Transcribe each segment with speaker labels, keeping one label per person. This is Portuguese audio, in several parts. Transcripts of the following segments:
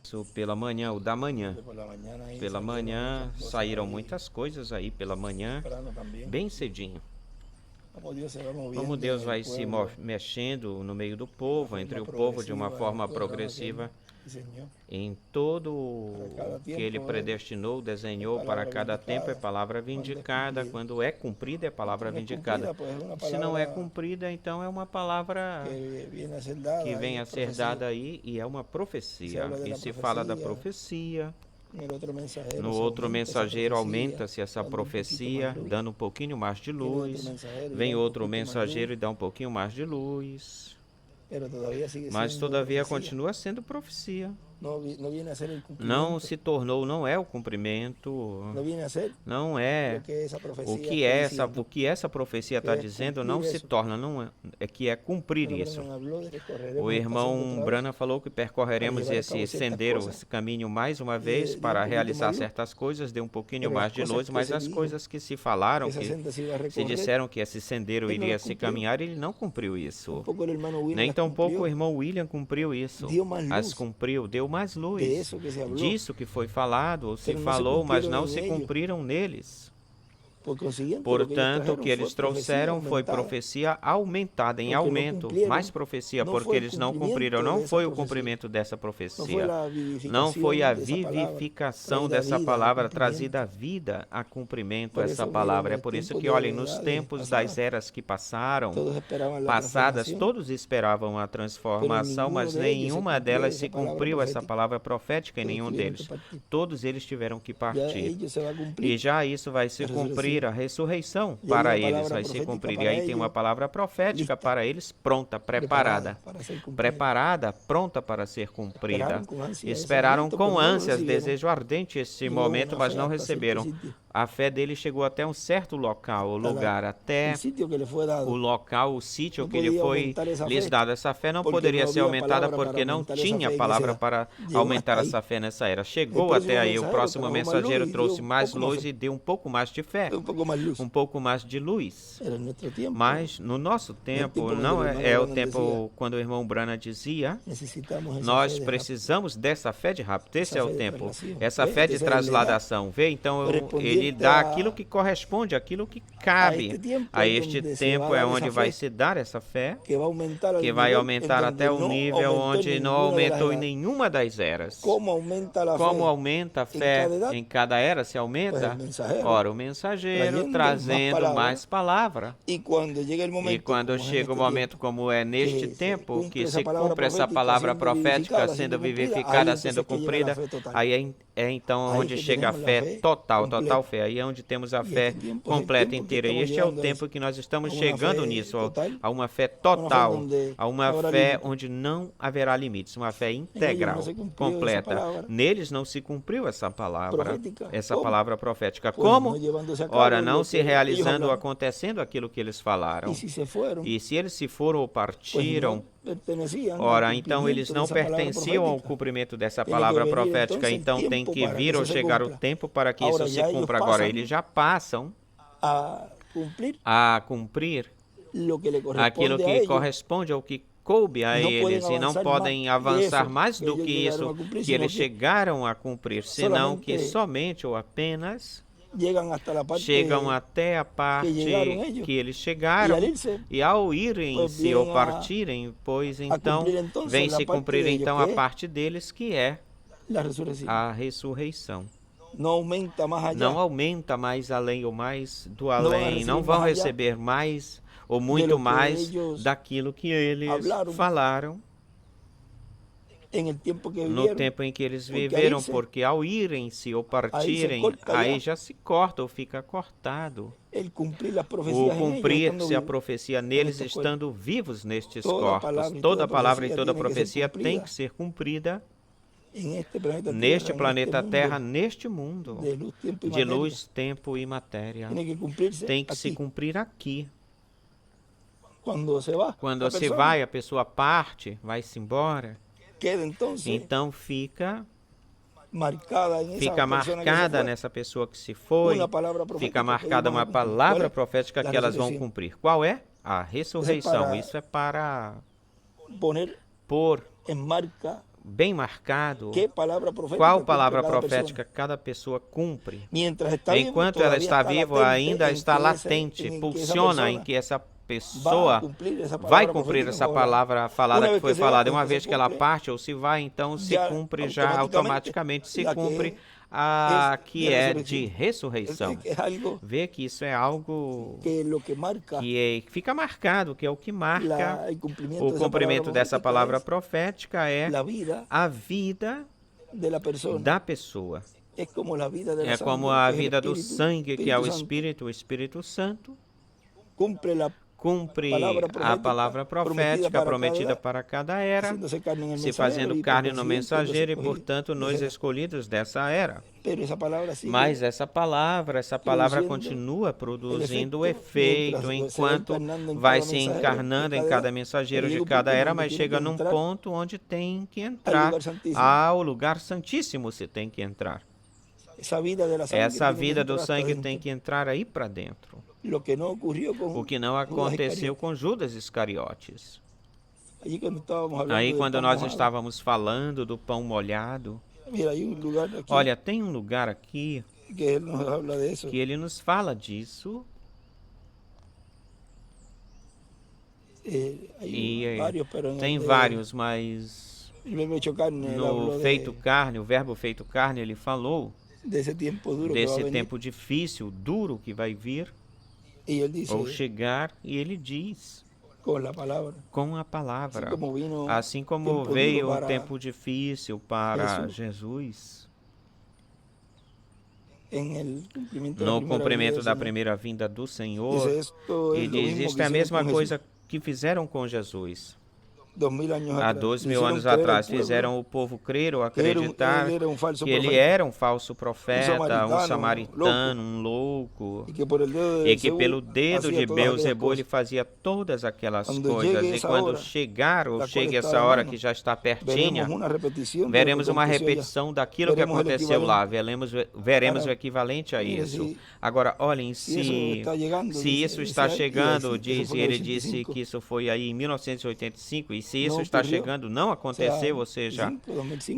Speaker 1: Isso pela manhã, o da manhã.
Speaker 2: Pela
Speaker 1: Pela manhã saíram muitas coisas aí pela manhã, bem cedinho. Como Deus vai se mexendo no meio do povo, entre o povo, de uma forma progressiva, em todo o que Ele predestinou, desenhou para cada tempo, é palavra vindicada. Quando é cumprida, é palavra vindicada. Se não é cumprida, então é uma palavra que vem a ser dada aí e é uma profecia. E se fala da profecia. No outro mensageiro aumenta-se essa profecia, dando um pouquinho mais de luz. Vem outro mensageiro e dá um pouquinho mais de luz. Mas todavia continua sendo profecia. Não se tornou, não é o cumprimento, não é o que essa profecia está dizendo, não se torna, não é que é cumprir isso. O irmão Branham falou que percorreremos esse sendero, esse caminho mais uma vez para realizar certas coisas, deu um pouquinho mais de luz, mas as coisas que se falaram, que se disseram que esse sendero iria se caminhar, ele não cumpriu isso. Nem tampouco o irmão William cumpriu isso. As cumpriu, deu mais luz disso que foi falado ou se falou, mas não se cumpriram neles. Portanto, o que eles trouxeram foi profecia aumentada, em aumento, mais profecia, porque eles não cumpriram. Não foi o cumprimento dessa profecia, não foi a vivificação dessa palavra trazida à vida, a cumprimento essa palavra. É por isso que, olhem, nos tempos das eras que passadas, todos esperavam a transformação, mas nenhuma delas se cumpriu essa palavra profética em nenhum deles. Todos eles tiveram que partir. E já isso vai se cumprir. A ressurreição para eles vai se cumprir. E aí tem uma palavra profética para eles, pronta, preparada, pronta para ser cumprida. Esperaram com ânsias, desejo ardente esse momento, mas não receberam. A fé dele chegou até um certo local, lugar, até o local, o sítio que lhe foi lhes dado. Essa fé não poderia ser aumentada porque não tinha palavra para aumentar essa fé nessa era. Chegou até aí, o próximo mensageiro trouxe mais luz e deu um pouco mais de fé, um pouco mais de luz. Mas no nosso tempo, não é o tempo quando o irmão Branham dizia, nós precisamos dessa fé de rapto, esse é o tempo, essa fé de trasladação. Vê, então ele dá aquilo que corresponde, aquilo que cabe a este tempo, é onde vai se dar essa fé, que vai aumentar até o nível onde não aumentou em nenhuma das eras. Como aumenta a fé em cada era, se aumenta? Ora, o mensageiro trazendo mais palavra. E quando chega o momento, como é neste tempo, que se cumpre essa palavra profética sendo vivificada, sendo cumprida, aí é então onde chega a fé total fé. Aí é onde temos a fé completa, inteira. E este é o tempo que nós estamos chegando nisso, a uma fé total, a uma fé onde não haverá limites, uma fé integral, completa. Neles não se cumpriu essa palavra profética. Como? Ora, não se realizando ou acontecendo aquilo que eles falaram. E se eles se foram ou partiram, ora, então eles não pertenciam ao cumprimento dessa palavra profética, então tem que vir ou chegar o tempo para que isso se cumpra. Agora, eles já passam a cumprir aquilo que corresponde ao que coube a eles e não podem avançar mais do que isso que eles chegaram a cumprir, senão que somente ou apenas chegam até a parte que eles chegaram, e ao irem-se ou partirem, pois então vem se cumprir então a parte deles, que é a ressurreição. Não aumenta mais além ou mais do além, não vão receber mais ou muito mais daquilo que eles falaram no tempo em que eles viveram, porque ao irem-se ou partirem, aí já se corta ou fica cortado o cumprir-se a profecia neles estando vivos nestes corpos. Toda palavra e toda profecia tem que ser cumprida neste planeta Terra, neste mundo de luz, tempo e matéria. Tem que se cumprir aqui. Quando se vai, a pessoa parte, vai-se embora. Então fica marcada nessa pessoa que se foi, fica marcada uma palavra profética que elas vão cumprir. Qual é? A ressurreição. Isso é para pôr bem marcado, qual palavra profética cada pessoa cumpre. Enquanto ela está viva, ainda está latente, pulsiona em que essa pessoa vai cumprir essa palavra falada que foi falada. Uma vez que ela parte ou se vai, então se cumpre já automaticamente, se cumpre a que é de ressurreição. Vê que isso é algo que fica marcado, que é o que marca o cumprimento dessa palavra profética, é a vida da pessoa. É como a vida do sangue, que é o Espírito Santo, cumpre a palavra profética prometida para cada era, se fazendo carne no mensageiro e, portanto, nos escolhidos dessa era. Mas essa palavra continua produzindo efeito enquanto vai se encarnando em cada mensageiro de cada era, mas chega num ponto onde tem que entrar ao lugar santíssimo, se tem que entrar. Essa vida do sangue tem que entrar aí para dentro. O que não aconteceu com Judas Iscariotes. Aí, quando nós estávamos falando do pão molhado, olha, tem um lugar aqui que ele nos fala disso. E tem vários, mas no feito carne, o verbo feito carne, ele falou desse tempo difícil, duro que vai vir ou chegar, e ele diz com a palavra, assim como veio um tempo difícil para Jesus no cumprimento da primeira vinda do Senhor, e diz, isto é a mesma coisa que fizeram com Jesus. Há 2000 anos atrás fizeram o povo crer ou acreditar que ele era um falso profeta, um samaritano, um louco, e que pelo dedo de Beelzebul ele fazia todas aquelas coisas. E quando chegue essa hora que já está pertinha, veremos uma repetição daquilo que aconteceu lá, veremos o equivalente a isso. Agora, olhem, se isso está chegando, ele disse que isso foi aí em 1985, e se isso está chegando, não aconteceu, ou seja,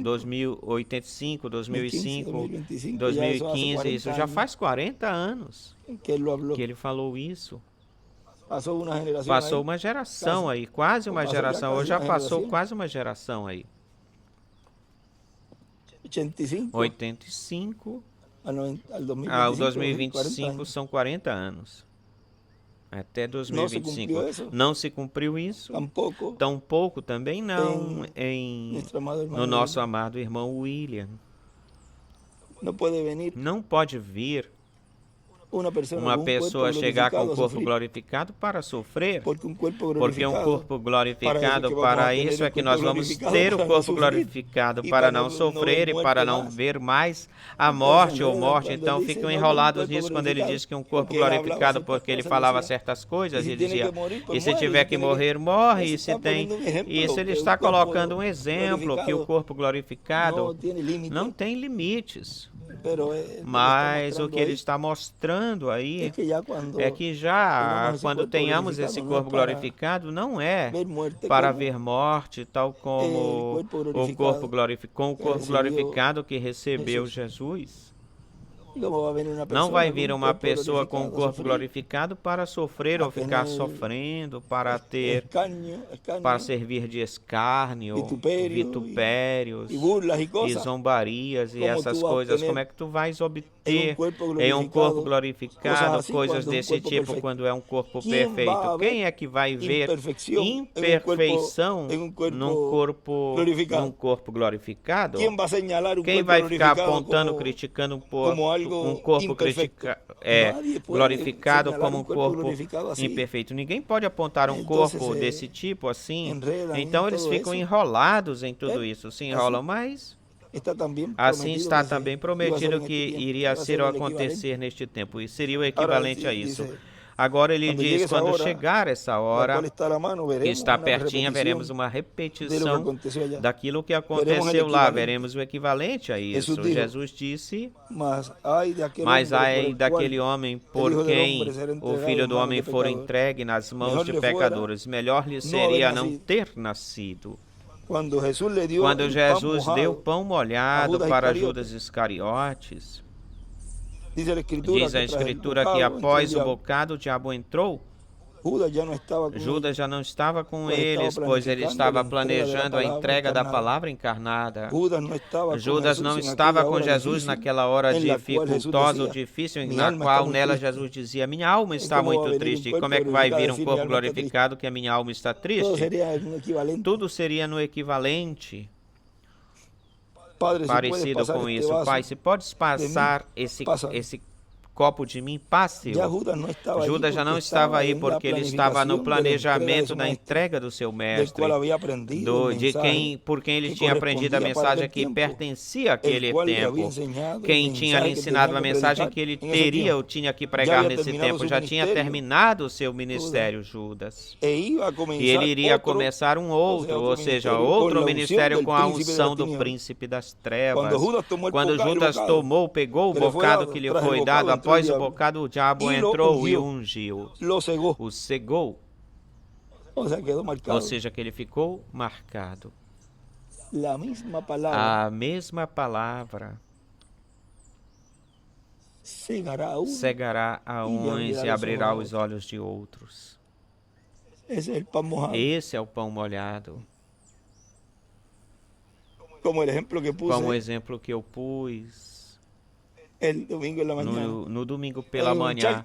Speaker 1: 2085, 2005, 2015, isso já faz 40 anos que ele falou isso. Passou uma geração aí, quase uma geração, ou já passou quase uma geração aí. 85 ao 2025 são 40 anos. Até 2025. Não se cumpriu isso? Tampouco também não no nosso amado irmão William. Não pode vir uma pessoa chegar com o corpo glorificado para sofrer, porque um corpo glorificado para isso é que nós vamos ter o corpo glorificado para não sofrer e para não ver mais a morte ou morte. Então ficam enrolados nisso quando ele diz que um corpo glorificado, porque ele falava certas coisas e dizia, e se tiver que morrer, morre, e se tem isso, ele está colocando um exemplo que o corpo glorificado não tem limites. Mas o que ele está mostrando aí é que já quando tenhamos esse corpo glorificado, não é para ver morte, tal como o corpo glorificado que recebeu Jesus. Não vai vir uma pessoa com o corpo glorificado para sofrer ou ficar sofrendo, para servir de escárnio, vitupérios e zombarias e essas coisas. Como é que tu vais obter em um corpo glorificado coisas desse tipo quando é um corpo perfeito? Quem é que vai ver imperfeição num corpo glorificado? Quem vai ficar apontando, criticando um corpo glorificado como um corpo imperfeito? Ninguém pode apontar um corpo desse tipo assim. Então eles ficam enrolados em tudo isso, se enrolam, mas assim está também prometido que iria ser ou acontecer neste tempo, e seria o equivalente a isso. Agora ele diz, quando chegar essa hora, que está pertinha, veremos uma repetição daquilo que aconteceu lá, veremos o equivalente a isso. Jesus disse, mas ai daquele homem por quem o Filho do Homem for entregue nas mãos de pecadores, melhor lhe seria não ter nascido.
Speaker 2: Quando Jesus deu pão molhado para Judas Iscariotes, diz a Escritura que após o bocado o diabo entrou. Judas já não estava com eles, pois ele estava planejando a entrega da palavra encarnada. Judas não estava com Jesus naquela hora dificultosa ou difícil, na qual nela Jesus dizia: minha alma está muito triste. E como é que vai vir um corpo glorificado que a minha alma está triste? Tudo seria no equivalente parecido com isso. Pai, se podes passar esse copo de mim, passe-o. Judas já não estava aí porque ele estava no planejamento da entrega do seu mestre, por quem ele tinha aprendido a mensagem que pertencia àquele tempo. Quem tinha lhe ensinado a mensagem que ele teria ou tinha que pregar nesse tempo já tinha terminado o seu ministério, Judas. E ele iria começar um outro, ou seja, outro ministério com a unção do príncipe das trevas. Quando Judas pegou o bocado que lhe foi dado, após o bocado, o diabo entrou e ungiu, o cegou, ou seja, que ele ficou marcado. A mesma palavra cegará a uns e abrirá os olhos de outros. Esse é o pão molhado. Como o exemplo que eu pus. No domingo pela manhã,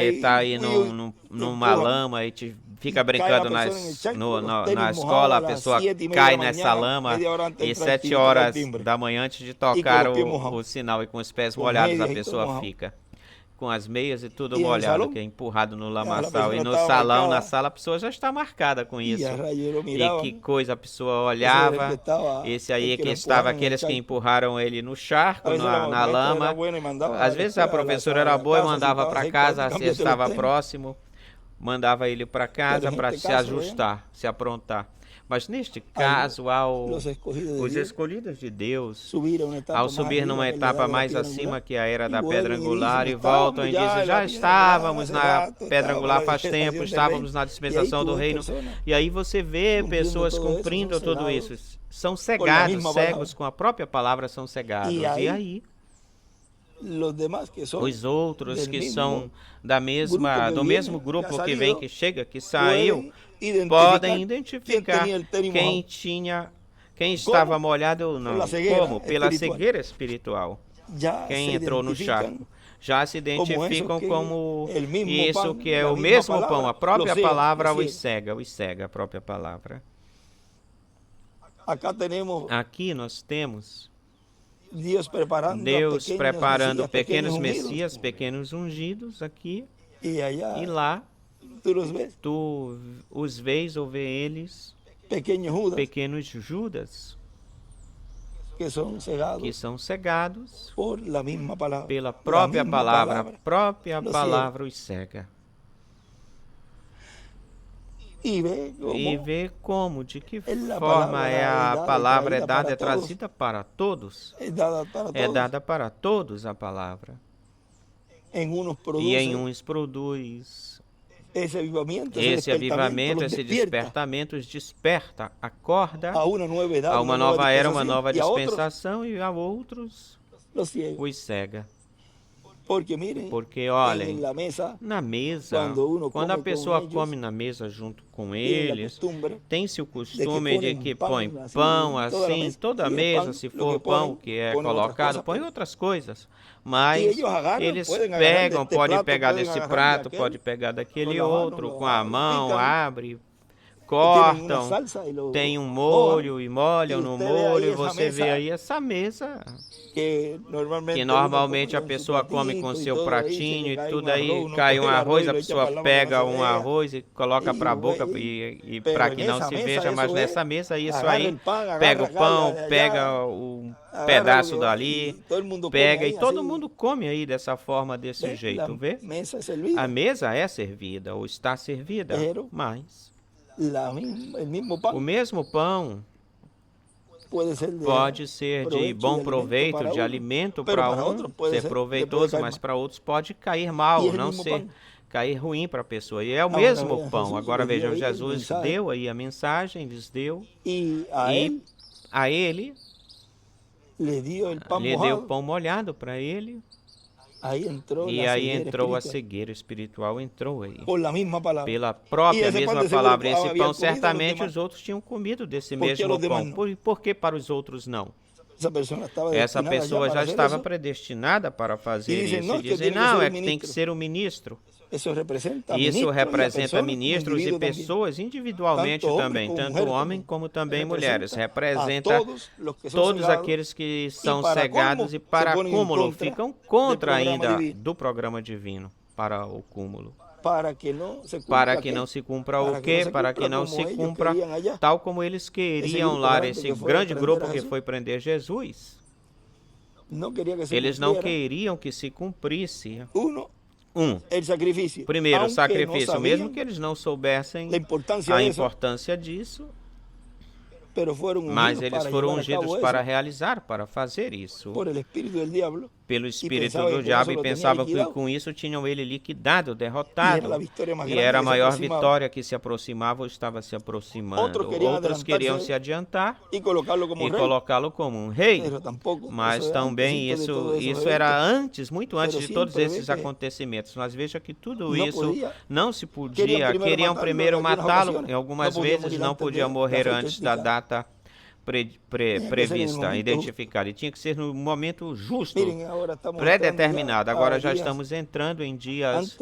Speaker 2: está aí numa lama e fica brincando na escola, a pessoa cai nessa lama e 7 horas da manhã, antes de tocar o sinal e com os pés molhados, a pessoa fica com as meias e tudo molhado, que é empurrado no lamaçal. E na sala, a pessoa já está marcada com isso. E que coisa, a pessoa olhava, esse aí que estava, aqueles que empurraram ele no charco, na lama. Às vezes a professora era boa e mandava para casa, se estava próximo, mandava ele para casa para se ajustar, se aprontar. Mas neste caso, os escolhidos de Deus, ao subir numa etapa mais acima, que a era da pedra angular, e voltam e dizem: já estávamos na pedra angular faz tempo, estávamos na dispensação do reino. E aí você vê pessoas cumprindo tudo isso. São cegos com a própria palavra, são cegados. E aí os outros que são do mesmo grupo que chega, que saiu, podem identificar quem estava molhado ou não. Como? Pela cegueira espiritual. Quem entrou no charco. Já se identificam como isso, que é o mesmo pão. A própria palavra os cega a própria palavra. Aqui nós temos Deus preparando pequenos messias, pequenos ungidos aqui, e lá tu os vês ou vê eles, pequenos Judas, que são cegados pela própria palavra. A própria palavra os cega. E vê como, de que forma a palavra é dada, é trazida para todos. É dada para todos a palavra. E em uns produz esse avivamento, esse despertamento, os desperta, acorda a uma nova era, uma nova dispensação, e a outros os cega. Porque, olhem, na mesa, quando a pessoa come na mesa junto com eles, tem-se o costume de que põe pão assim, toda a mesa, se for pão que é colocado, põe outras coisas. Mas eles pegam, pode pegar desse prato, pode pegar daquele outro, com a mão, abre, cortam, tem um molho e molham no molho, e você vê aí essa mesa que normalmente a pessoa come com seu pratinho e tudo, aí cai um arroz, a pessoa pega um arroz e coloca para a boca e para que não se veja, mas nessa mesa isso aí, pega o pão, pega o pedaço dali, pega e todo mundo come aí dessa forma, desse jeito, vê? A mesa é servida ou está servida, mas o mesmo pão pode ser de bom proveito, de alimento para um, ser proveitoso, mas para outros pode cair mal, não ser
Speaker 1: cair ruim para a pessoa. E é o mesmo pão. Agora vejam, Jesus deu aí a mensagem, lhes deu, e a ele lhe deu o pão molhado para ele. E aí entrou a cegueira espiritual, entrou aí. Pela própria mesma palavra. Esse pão, certamente os outros tinham comido desse mesmo pão. Por que para os outros não? Essa pessoa já estava predestinada para fazer isso. E dizem, não, é que tem que ser um ministro. Isso representa ministros e pessoas individualmente também, tanto homem como também mulheres. Representa todos aqueles que são cegados e, para cúmulo, ficam contra ainda do programa divino para o cúmulo. Para que não se cumpra o quê? Para que não se cumpra tal como eles queriam lá, esse grande grupo que foi prender Jesus. Eles não queriam que se cumprisse. Primeiro, o sacrifício, mesmo que eles não soubessem a importância disso, mas eles foram ungidos para realizar, para fazer isso, pelo espírito do diabo, e pensavam que com isso tinham ele liquidado, derrotado, e era a maior vitória que se aproximava ou estava se aproximando. Outros queriam se adiantar e colocá-lo como um rei, mas também isso era antes, muito antes de todos esses acontecimentos. Mas veja que tudo isso não se podia. Queriam primeiro matá-lo, e algumas vezes não podia morrer antes da data prevista, identificada. E tinha que ser no momento justo, pré-determinado. Agora já estamos entrando em dias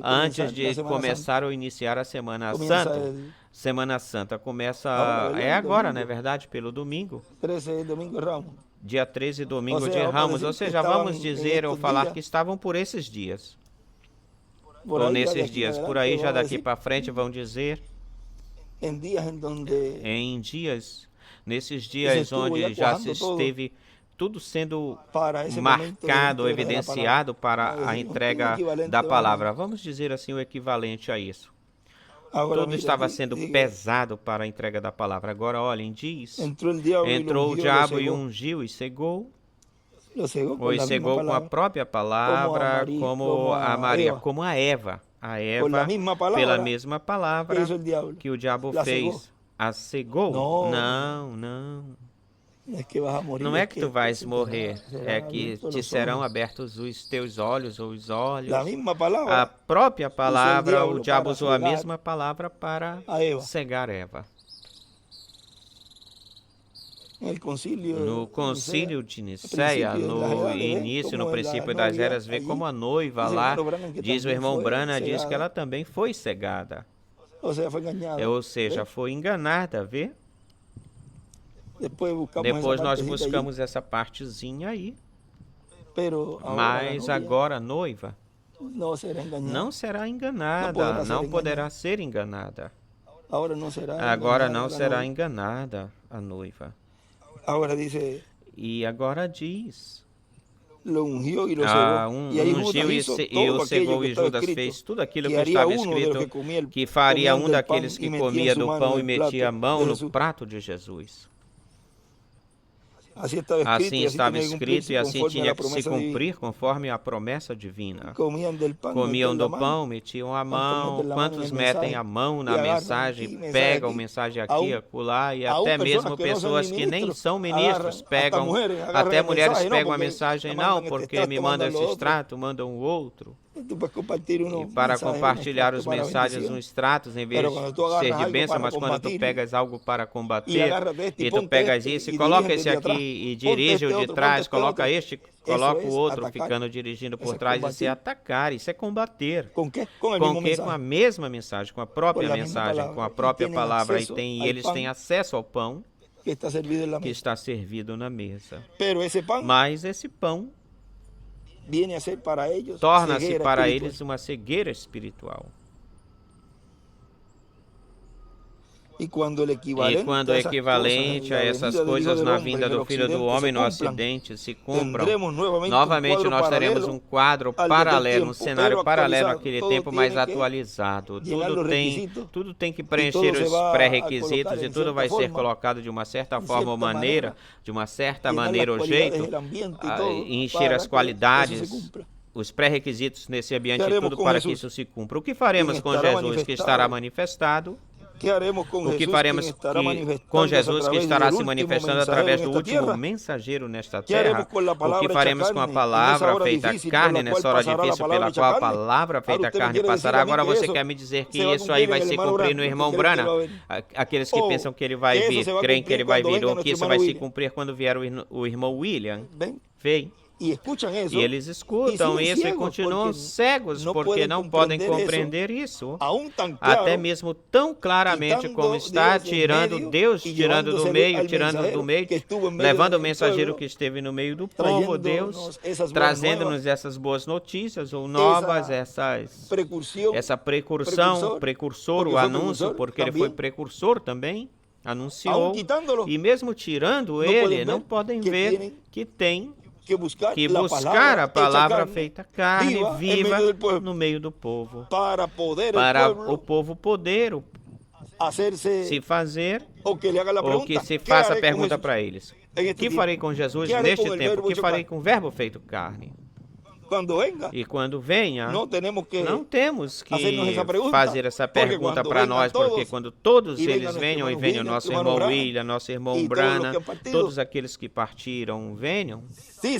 Speaker 1: antes de começar ou iniciar a Semana Santa. Semana Santa começa, é agora, não é verdade? Pelo domingo. Dia 13, domingo de Ramos. Ou seja, vamos dizer ou falar que estavam por esses dias. Ou nesses dias. Por aí, já daqui para frente, vão dizer em dias... Nesses dias onde já se esteve tudo sendo marcado, evidenciado para a entrega da palavra. Vamos dizer assim, o equivalente a isso. Tudo estava sendo pesado para a entrega da palavra. Agora, olhem, diz, entrou o diabo e ungiu e cegou, ou cegou com a própria palavra, como a Maria, como a Eva. A Eva, pela mesma palavra que o diabo fez. A cegou? Não. Não é que tu vais morrer, é que te serão abertos os teus olhos ou os olhos. A própria palavra, o diabo usou a mesma palavra para cegar Eva. No concílio de Nicéia, no início, no princípio das eras, vê como a noiva lá, diz o irmão Branham, diz que ela também foi cegada. Ou seja, foi enganada, vê? Depois nós buscamos essa partezinha aí. Mas agora a noiva não será enganada, não poderá ser enganada. Agora não será enganada a noiva. E agora diz... ungiu e o cegou, e Judas fez tudo aquilo que estava escrito, que faria um daqueles que comia do pão e metia a mão no prato de Jesus. Assim estava escrito e assim tinha que se cumprir conforme a promessa divina. Comiam do pão, metiam a mão. Quantos metem a mão na mensagem, pegam mensagem aqui, acolá, e até mesmo pessoas que nem são ministros pegam, até mulheres pegam a mensagem, não, porque me manda esse extrato, mandam o outro. E para compartilhar as mensagens, uns extratos, em vez de ser de bênção, mas quando tu pegas algo para combater, e tu pegas isso e coloca esse aqui e dirige o de trás, coloca este, coloca o outro, ficando dirigindo por trás, isso é atacar, isso é combater. Com quê? Com a mesma mensagem, com a própria mensagem, com a própria palavra, e eles têm acesso ao pão que está servido na mesa. Mas esse pão torna-se para eles uma cegueira espiritual. E quando o equivalente a essas coisas na vinda do Filho do Homem no Acidente se cumpram, novamente nós teremos um quadro paralelo, um cenário paralelo àquele tempo mais atualizado. Tudo tem que preencher os pré-requisitos e tudo vai ser colocado de uma certa forma ou maneira, de uma certa maneira ou jeito, encher as qualidades, os pré-requisitos nesse ambiente e tudo para que isso se cumpra. O que faremos com Jesus que estará manifestado? O que faremos com Jesus que estará se manifestando através do último mensageiro nesta terra? O que faremos com a palavra feita carne nessa hora difícil pela qual a palavra feita carne passará? Agora você quer me dizer que isso aí vai se cumprir no irmão Branham? Aqueles que pensam que ele vai vir, creem que ele vai vir, ou que isso vai se cumprir quando vier o irmão William? Vem. E eles escutam isso e continuam cegos porque não podem compreender isso. Até mesmo tão claramente como está tirando Deus, tirando do meio, levando o mensageiro que esteve no meio do povo, Deus, trazendo-nos essas boas notícias ou novas, essa precursor, o anúncio, porque ele foi precursor também, anunciou. E mesmo tirando ele, não podem ver que tem que buscar a palavra feita carne viva no meio do povo, para o povo poder se fazer ou que se faça a pergunta para eles: o que farei com Jesus neste tempo? O que farei com o verbo feito carne? E quando venha, não temos que fazer essa pergunta para nós, porque quando todos eles venham, e venham nosso irmão William, nosso irmão Branham, todos aqueles que partiram venham, sim,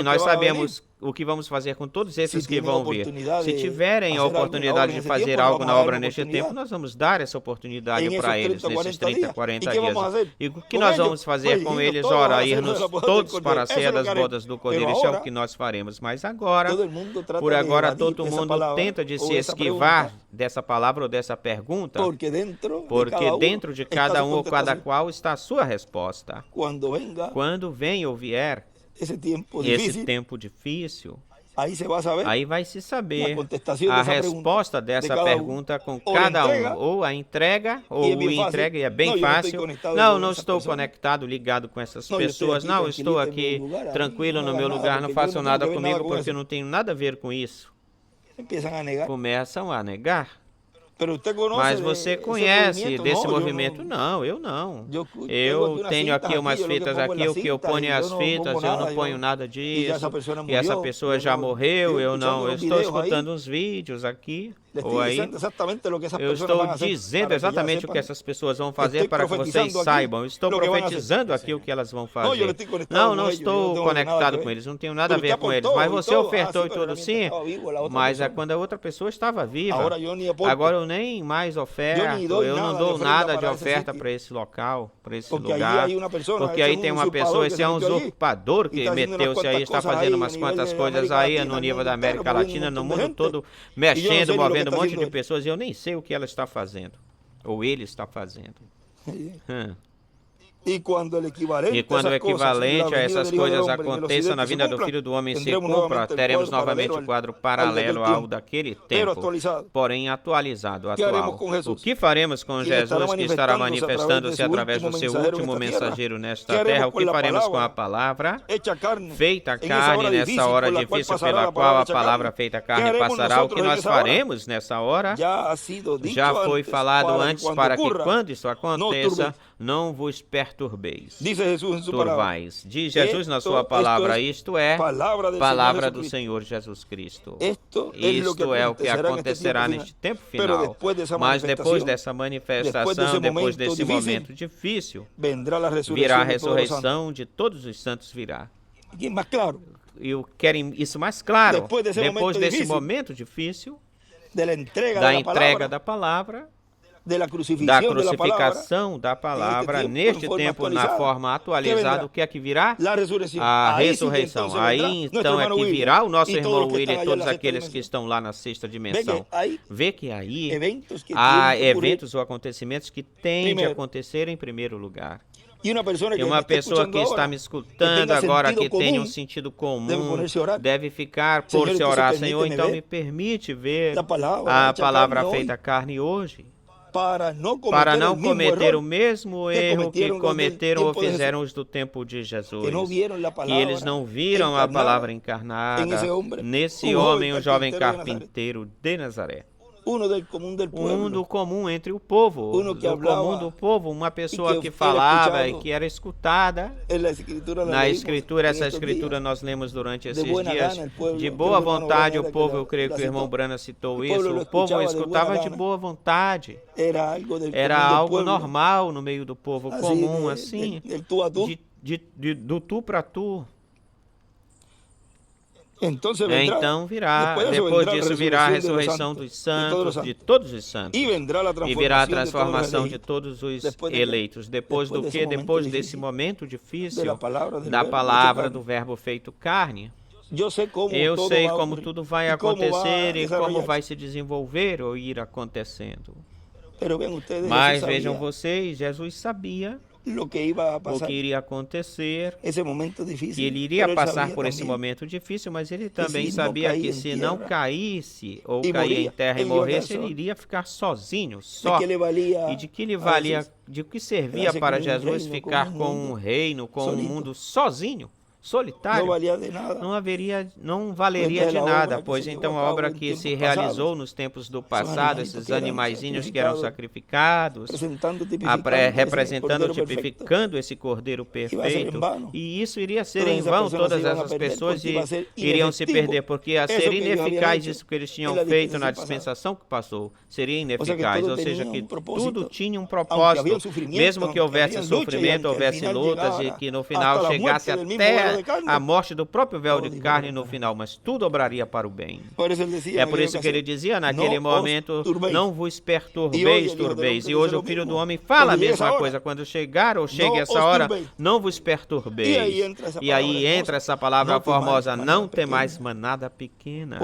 Speaker 1: nós sabemos o que vamos fazer com todos esses que vão vir. Se tiverem a oportunidade de fazer algo na obra neste tempo, nós vamos dar essa oportunidade para eles nesses 30, 40 dias. E o que nós vamos fazer com eles? Ora, ir-nos todos para a ceia das bodas do Cordeiro. Isso é o que nós faremos. Mas agora, por agora, todo mundo tenta de se esquivar dessa palavra ou dessa pergunta, porque dentro de cada um ou cada qual está a sua resposta. Quando vem ou vier esse tempo difícil, aí vai se saber a resposta dessa pergunta com cada um, ou a entrega, ou o entrega, e é bem fácil. Não estou conectado, ligado com essas pessoas, não, estou aqui tranquilo no meu lugar, não faço nada comigo porque eu não tenho nada a ver com isso. Começam a negar. Mas você conhece desse movimento? Não, eu não. Eu tenho aqui umas fitas aqui, o que eu ponho as fitas, eu não ponho nada disso. E essa pessoa já morreu, eu estou escutando uns vídeos aqui. Ou aí, eu estou dizendo exatamente o que essas pessoas vão fazer para que vocês saibam. Eu estou profetizando aqui o que elas vão fazer. Não estou conectado com eles, não tenho nada a ver com eles. Mas você ofertou e tudo sim, mas é quando a outra pessoa estava viva. Agora eu nem mais oferto, eu não dou nada de oferta para esse local, para esse lugar. Porque aí tem uma pessoa, esse é um usurpador que meteu-se aí, está fazendo umas quantas coisas aí no nível da América Latina, no mundo todo, mexendo, movendo um monte de pessoas, e eu nem sei o que ela está fazendo, ou ele está fazendo. E quando o equivalente a essas coisas aconteça na vinda do Filho do Homem se cumpra, teremos novamente o quadro paralelo ao daquele tempo, porém atualizado, atual. O que faremos com Jesus que estará manifestando-se através do seu último mensageiro nesta terra? O que faremos com a palavra feita carne nessa hora difícil pela qual a palavra feita carne passará? O que nós faremos nessa hora já foi falado antes para que quando isso aconteça, não vos perturbeis. Turvais. Diz Jesus na sua palavra, isto é palavra do Senhor Jesus Cristo. Isto é o que acontecerá neste tempo final. Mas depois dessa manifestação, depois desse momento difícil, virá a ressurreição de todos os santos virá. E querem isso mais claro. Depois desse momento difícil, da entrega da palavra, da crucificação da palavra, neste tempo, na forma atualizada, o que é que virá? A ressurreição. Aí, então, é que virá o nosso irmão William e todos aqueles que estão lá na sexta dimensão. Vê que aí há eventos ou acontecimentos que têm de acontecer em primeiro lugar. E uma pessoa que está me escutando agora, que tem um sentido comum, deve ficar por se orar, Senhor, então me permite ver a palavra feita carne hoje, para não cometer o mesmo erro que cometeram ou fizeram os do tempo de Jesus, que eles não viram a palavra encarnada nesse homem, um jovem carpinteiro de Nazaré. um do comum entre o povo, do comum do povo, uma pessoa que falava e que era escutada. Na Escritura, essa Escritura nós lemos durante esses dias, de boa vontade o povo, eu creio que o irmão Brana citou isso, o povo escutava de boa vontade. Era algo normal no meio do povo comum, assim, do tu para tu. Então virá, depois disso virá a ressurreição dos santos, de todos os santos, e virá a transformação de todos os eleitos. Depois do que? Depois desse momento difícil da palavra do verbo feito carne. Eu sei como tudo vai acontecer e como vai se desenvolver ou ir acontecendo. Mas vejam vocês, Jesus sabia o que iria acontecer, que ele iria passar por esse momento difícil, mas ele também sabia que se não caísse ou cair em terra e morresse, ele iria ficar sozinho, só. E de que lhe valia, de que servia para Jesus ficar com um reino, com um mundo sozinho? Solitário, não valeria de nada, pois então a obra que se realizou nos tempos do passado, esses animaizinhos que eram sacrificados, representando, tipificando esse Cordeiro perfeito, e isso iria ser em vão, todas essas pessoas iriam se perder, porque ia ser ineficaz isso que eles tinham feito na dispensação que passou, seria ineficaz, ou seja, que tudo tinha um propósito, mesmo que houvesse sofrimento, houvesse lutas e que no final chegasse até a morte do próprio véu de carne no final, mas tudo obraria para o bem. É por isso que ele dizia naquele momento, não vos perturbeis, turbeis. E hoje o Filho do Homem fala a mesma coisa, quando chegar ou chegue essa hora, não vos perturbeis. E aí entra essa palavra formosa, não temais manada pequena,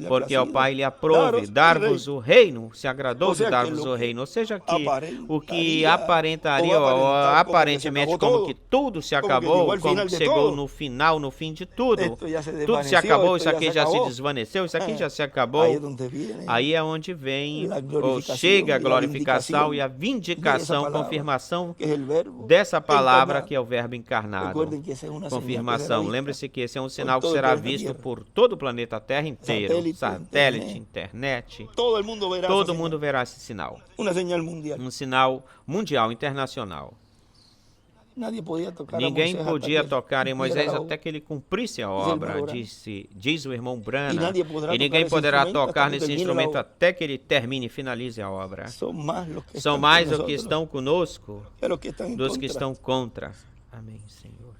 Speaker 1: porque ao Pai lhe aprove dar-vos o reino, se agradou de dar-vos o reino. Ou seja, que o que aparentaria, ou aparentemente como que tudo se acabou, como que chegou no final, no fim de tudo. Tudo se acabou, isso aqui já se desvaneceu, isso aqui já se acabou. Aí é onde vem, ou chega a glorificação e a vindicação, confirmação dessa palavra que é o verbo encarnado. Confirmação. Lembre-se que esse é um sinal que será visto por todo o planeta Terra inteiro. Satélite, internet. Todo mundo verá esse sinal. Um sinal mundial, internacional. Ninguém podia tocar em Moisés até que ele cumprisse a obra, diz o irmão Brana. E ninguém poderá tocar nesse instrumento até que ele termine e finalize a obra. São mais os que estão conosco dos que estão contra. Amém, Senhor.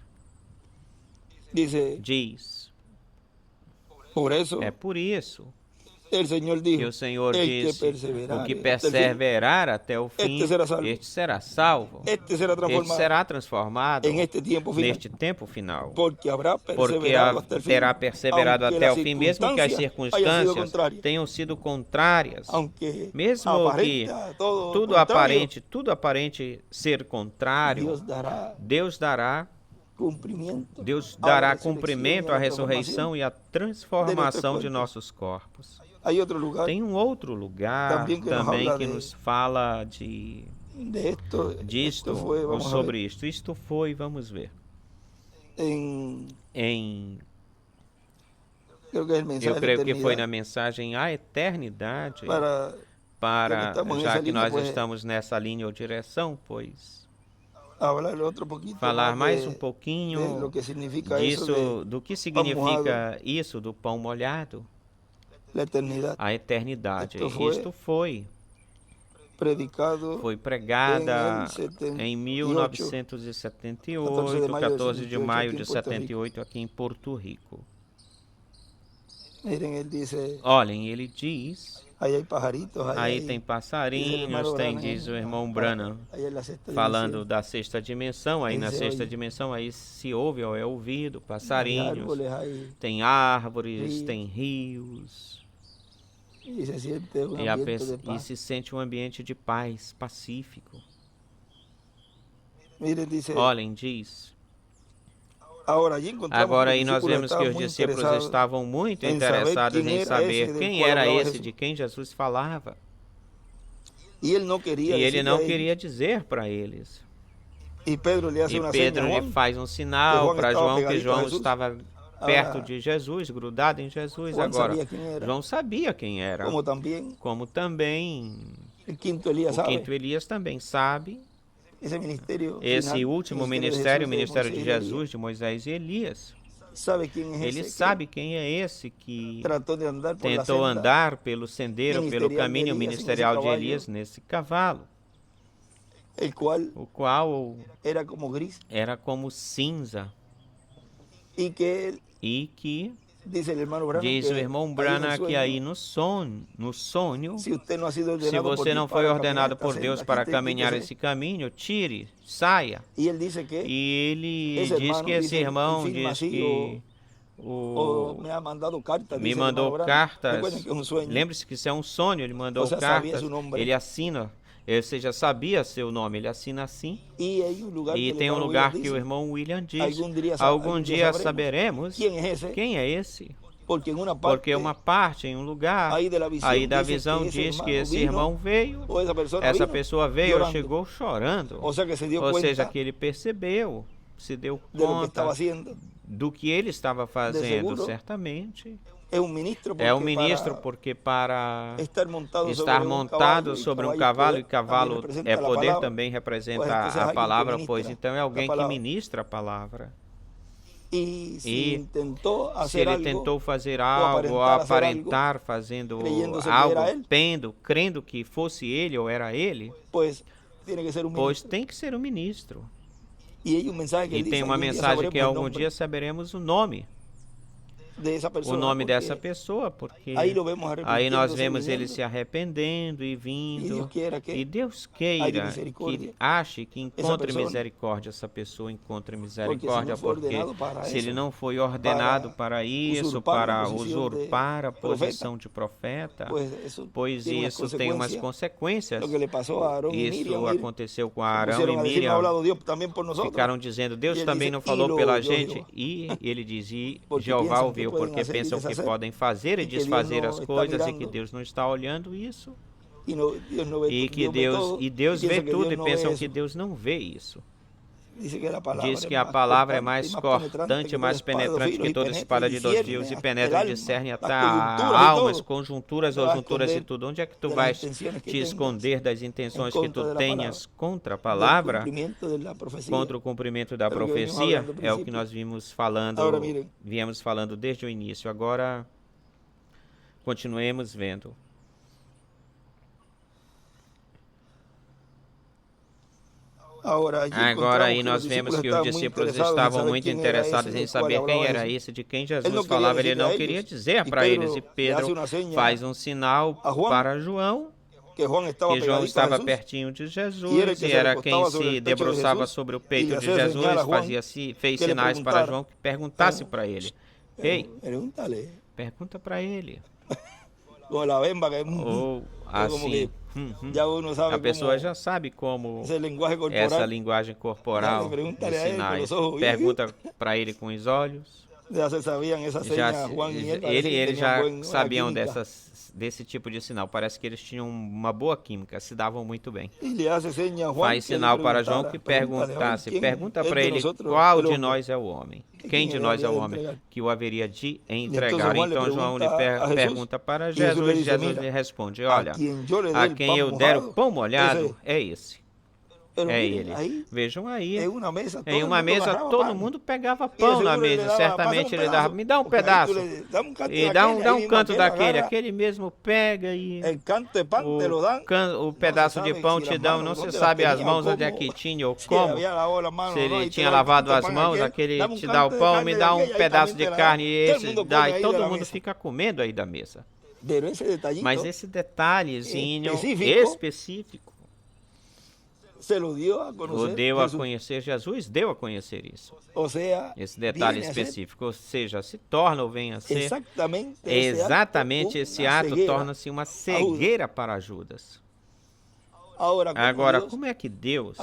Speaker 1: Diz. É por isso que o Senhor disse, o que perseverar até o fim, este será salvo, este será transformado neste tempo final, porque terá perseverado até o fim, mesmo que as circunstâncias tenham sido contrárias, mesmo que tudo aparente ser contrário, Deus dará cumprimento à ressurreição e à transformação de nossos corpos. Tem um outro lugar também que nos fala disto, ou sobre isto. Isto foi, vamos ver. Eu creio que foi na mensagem à eternidade, já que nós estamos nessa linha ou direção, pois falar mais um pouquinho disso, do que significa isso do pão molhado. A eternidade. Isto foi pregada em 1978, 14 de maio de 78, aqui em Porto Rico. Olhem, ele diz, aí tem passarinhos, diz o irmão Branham, falando da sexta dimensão, aí na sexta dimensão aí se ouve ou é ouvido passarinhos, tem árvores, tem rios, e se sente um ambiente de paz, pacífico. Olhem, diz, agora aí nós vemos que os discípulos estavam muito interessados em saber quem era esse de quem Jesus falava. E ele não queria dizer para eles. E Pedro lhe faz um sinal para João, que João estava perto de Jesus, grudado em Jesus. Agora, João sabia quem era. Como também o quinto Elias também sabe. Esse último ministério, o ministério de Jesus, de Moisés e Elias. Ele sabe quem é esse que tentou andar pelo sendeiro, pelo caminho ministerial de Elias nesse cavalo, o qual era como cinza, e que diz o irmão Branham que aí no sonho, se você não foi ordenado por Deus para caminhar esse caminho, tire, saia. E ele diz que esse irmão diz que me mandou cartas. Lembre-se que isso é um sonho, ele mandou cartas, ele assina. Você já sabia seu nome, ele assina assim. E tem um lugar que o irmão William diz: algum dia saberemos quem é esse. Porque uma parte, em um lugar, aí da visão diz que esse irmão veio, essa pessoa veio, chegou chorando. Ou seja, que ele percebeu, se deu conta do que ele estava fazendo, certamente. É um ministro porque para estar montado sobre um cavalo, e cavalo é poder, também representa a palavra, pois então é alguém que ministra a palavra. E se ele tentou fazer algo, ou aparentar fazendo algo, crendo que fosse ele ou era ele, pois tem que ser um ministro. E tem uma mensagem que algum dia saberemos o nome dessa pessoa, porque aí nós vemos ele se arrependendo e vindo, e Deus queira que ache, que encontre misericórdia, essa pessoa encontre misericórdia, porque se ele não foi ordenado para isso, para usurpar a posição de profeta, pois isso tem umas consequências. Isso aconteceu com Arão e Miriam, ficaram dizendo, Deus também não falou pela gente, e ele dizia, Jeová ouviu, porque pensam que podem fazer e desfazer as coisas e que Deus não está olhando isso. E Deus vê tudo e pensam que Deus não vê isso. Diz que a palavra é mais cortante, mais penetrante que toda espada de 2 fios e penetra e discerne até almas, conjunturas e tudo. Onde é que tu vais te esconder das intenções que tu tenhas contra a palavra, contra o cumprimento da profecia? É o que nós viemos falando desde o início. Agora, continuemos vendo. Agora aí nós vemos que os discípulos estavam muito interessados em saber quem era esse, de quem Jesus falava. Ele não queria dizer para eles, e Pedro faz um sinal para João, que João estava pertinho de Jesus, e era quem se debruçava sobre o peito de Jesus, fez sinais para João que perguntasse para ele. Ei, pergunta para ele. Ou assim, a pessoa já sabe como essa linguagem corporal de sinais. Pergunta para ele com os olhos. Eles já sabiam desse tipo de sinal. Parece que eles tinham uma boa química, se davam muito bem. Faz sinal para João que perguntasse. Pergunta para ele qual de nós é o homem. Quem de nós é o homem que o haveria de entregar? Então João lhe pergunta para Jesus, e Jesus lhe responde, olha, a quem eu der o pão molhado é esse. É ele. Vejam aí, em uma mesa todo mundo pegava pão na mesa, certamente ele dava, me dá um pedaço, e dá um canto daquele, aquele mesmo pega e o pedaço de pão te dão, não se sabe as mãos onde é que tinha ou como, se ele tinha lavado as mãos, aquele te dá o pão, me dá um pedaço de carne, e esse dá, e todo mundo fica comendo aí da mesa. Mas esse detalhezinho específico, o deu a conhecer, Jesus deu a conhecer isso. Esse detalhe específico, ou seja, se torna ou vem a ser, exatamente esse ato torna-se uma cegueira para Judas. Agora, como é que Deus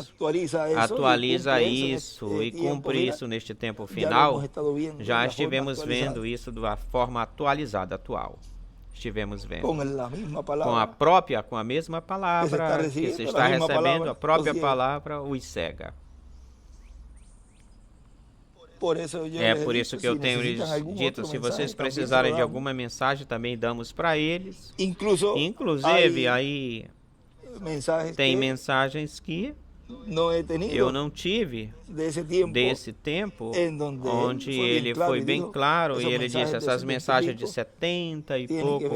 Speaker 1: atualiza isso e cumpre isso neste tempo final? Já estivemos vendo isso da forma atualizada, atual. Estivemos vendo com a mesma palavra que se está recebendo, a própria palavra os cega. É por isso que eu tenho lhes dito, se vocês precisarem de alguma mensagem, também damos para eles. Inclusive, aí tem mensagens que eu não tive desse tempo, onde ele foi bem claro e ele disse, essas mensagens de 70 e pouco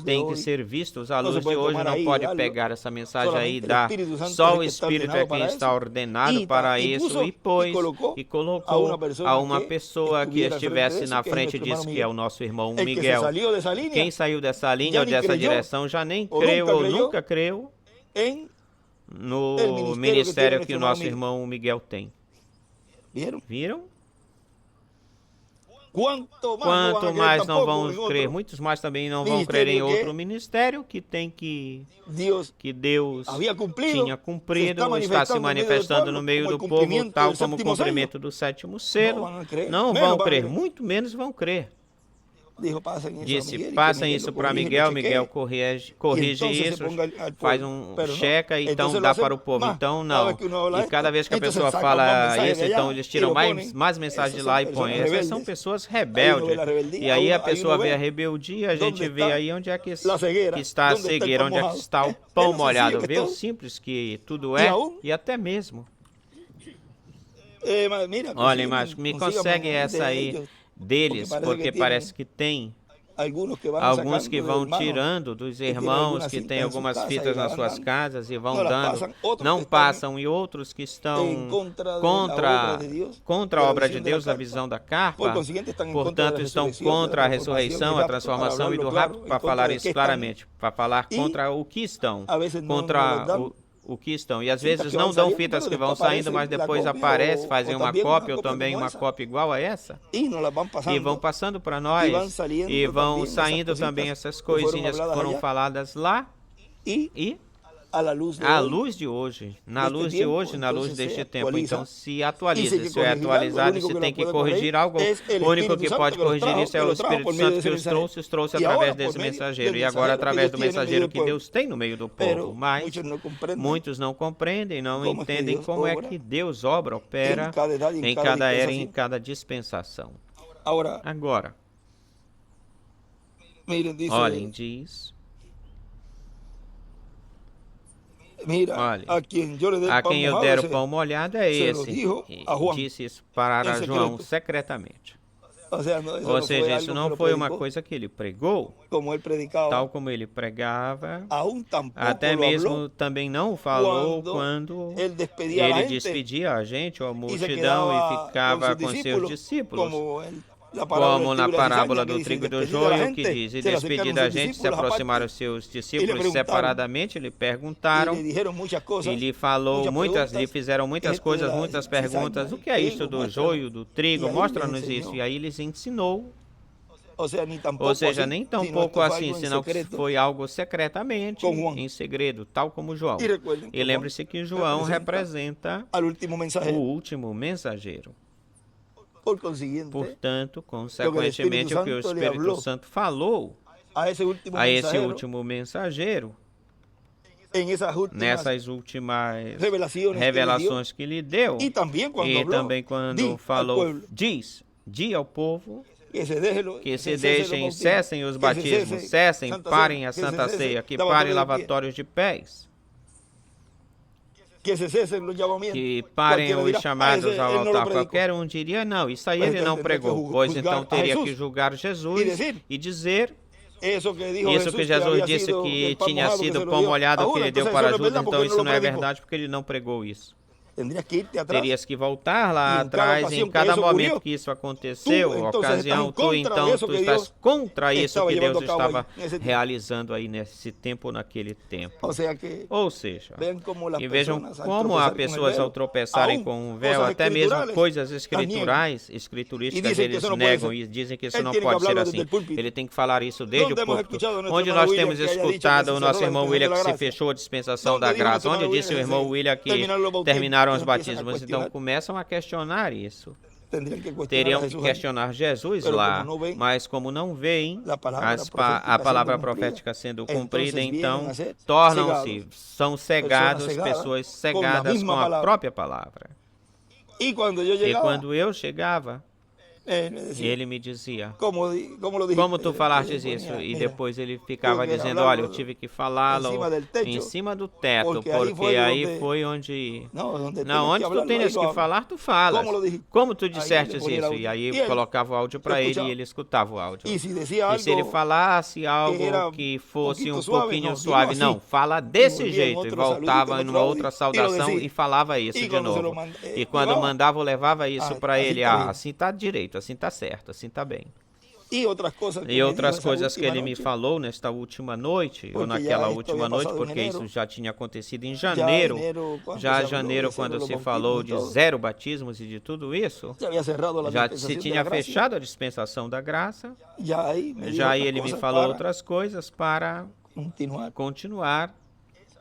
Speaker 1: têm que ser vistos. A luz de hoje não pode pegar essa mensagem aí e dar. Só o Espírito é quem está ordenado para isso e colocou a uma pessoa que estivesse na frente disso, que é o nosso irmão Miguel. Quem saiu dessa linha ou dessa direção já nem creu ou nunca creu no ministério que o nosso irmão Miguel tem. Viram? Quanto mais não vão crer, muitos mais também não vão crer em outro ministério que Deus tinha cumprido, está se manifestando no meio do povo, tal como o cumprimento do sétimo selo. Não vão crer, muito menos vão crer. Disse, passem isso para Miguel, Miguel corrige isso, faz checa e então dá para o povo. Então não. E cada vez que a pessoa fala isso, então eles tiram mais mensagens de lá e põem. Essas são pessoas rebeldes. E aí a pessoa vê a rebeldia, a gente vê aí onde é que está a cegueira, onde é que está o pão molhado. Vê o simples que tudo é e até mesmo. Olhem, mas me consegue essa aí deles, porque parece que tem alguns que vão tirando dos irmãos que têm algumas fitas nas suas casas e vão dando, não passam, e outros que estão contra a obra de Deus, a visão da carpa, portanto estão contra a ressurreição, a transformação e do rapto, para falar isso claramente, para falar contra o que estão, contra o que estão. E às vezes não dão fitas que vão saindo, mas depois aparece, fazem uma cópia ou também uma cópia igual a essa. E vão passando para nós. E vão saindo também essas coisinhas que foram faladas lá. E à luz de hoje, na luz de hoje, na luz deste tempo. Então se atualiza, se é atualizado, se tem que corrigir algo, o único que pode corrigir isso é o Espírito Santo que os trouxe através desse mensageiro, e agora através do mensageiro que Deus tem no meio do povo. Mas muitos não compreendem, não entendem como é que Deus opera em cada era e em cada dispensação. Agora, olhem, diz... Olha, a quem eu der o pão molhado é esse. E disse isso para João secretamente. Ou seja, isso não foi uma coisa que ele pregou, tal como ele pregava, até mesmo também não falou quando ele despedia a gente, ou a multidão, e ficava com seus discípulos. Como na parábola do trigo e do joio, que diz, e despedir da gente, se aproximaram os seus discípulos separadamente, lhe perguntaram, e lhe falou lhe fizeram muitas coisas, muitas perguntas, o que é isso do joio, do trigo, mostra-nos isso, e aí lhes ensinou. Ou seja, nem tão pouco assim, senão que foi algo secretamente, em segredo, tal como João. E lembre-se que João representa o último mensageiro. Portanto, consequentemente, o que o Espírito Santo falou a esse último mensageiro, nessas últimas revelações que lhe deu, e também quando falou, diz ao povo que se deixem, cessem os batismos, cessem, parem a Santa Ceia, que parem lavatórios de pés, que parem os chamados ao altar. Qualquer um diria, não, isso aí ele não pregou, pois então teria que julgar Jesus e dizer isso que Jesus disse que tinha sido pão molhado que ele deu para Judas, então isso não é verdade porque ele não pregou isso. Terias que voltar lá atrás, em cada momento que isso aconteceu, ocasião, tu estás contra isso que Deus estava realizando aí nesse tempo, naquele tempo. Ou seja, e vejam como há pessoas ao tropeçarem com um véu, até mesmo coisas escriturísticas, eles negam e dizem que isso não pode ser assim. Ele tem que falar isso desde o púlpito. Onde nós temos escutado o nosso irmão William que se fechou a dispensação da graça, onde disse o irmão William que terminaram os batismos, então começam a questionar isso. Teriam que questionar Jesus lá, mas como não veem a palavra profética sendo cumprida, então são cegados, pessoas cegadas com a própria palavra.
Speaker 2: E quando eu chegava, ele me dizia, como tu falaste isso? E depois ele ficava dizendo, olha, eu tive que falá-lo em cima do teto, porque aí foi onde... Não, onde tu tens que falar, tu falas. Como tu disseste isso? E aí eu colocava o áudio para ele e ele escutava o áudio. E se ele falasse algo que fosse um pouquinho suave, não, fala desse jeito. E voltava em uma outra saudação e falava isso de novo. E quando mandava, eu levava isso para ele, assim tá direito, assim tá certo, assim tá bem. E outras coisas que ele me falou nesta última noite, ou naquela última noite, porque isso já tinha acontecido em janeiro. Já em janeiro, quando se falou de 0 batismos e de tudo isso, já se tinha fechado a dispensação da graça. Já aí ele me falou outras coisas para continuar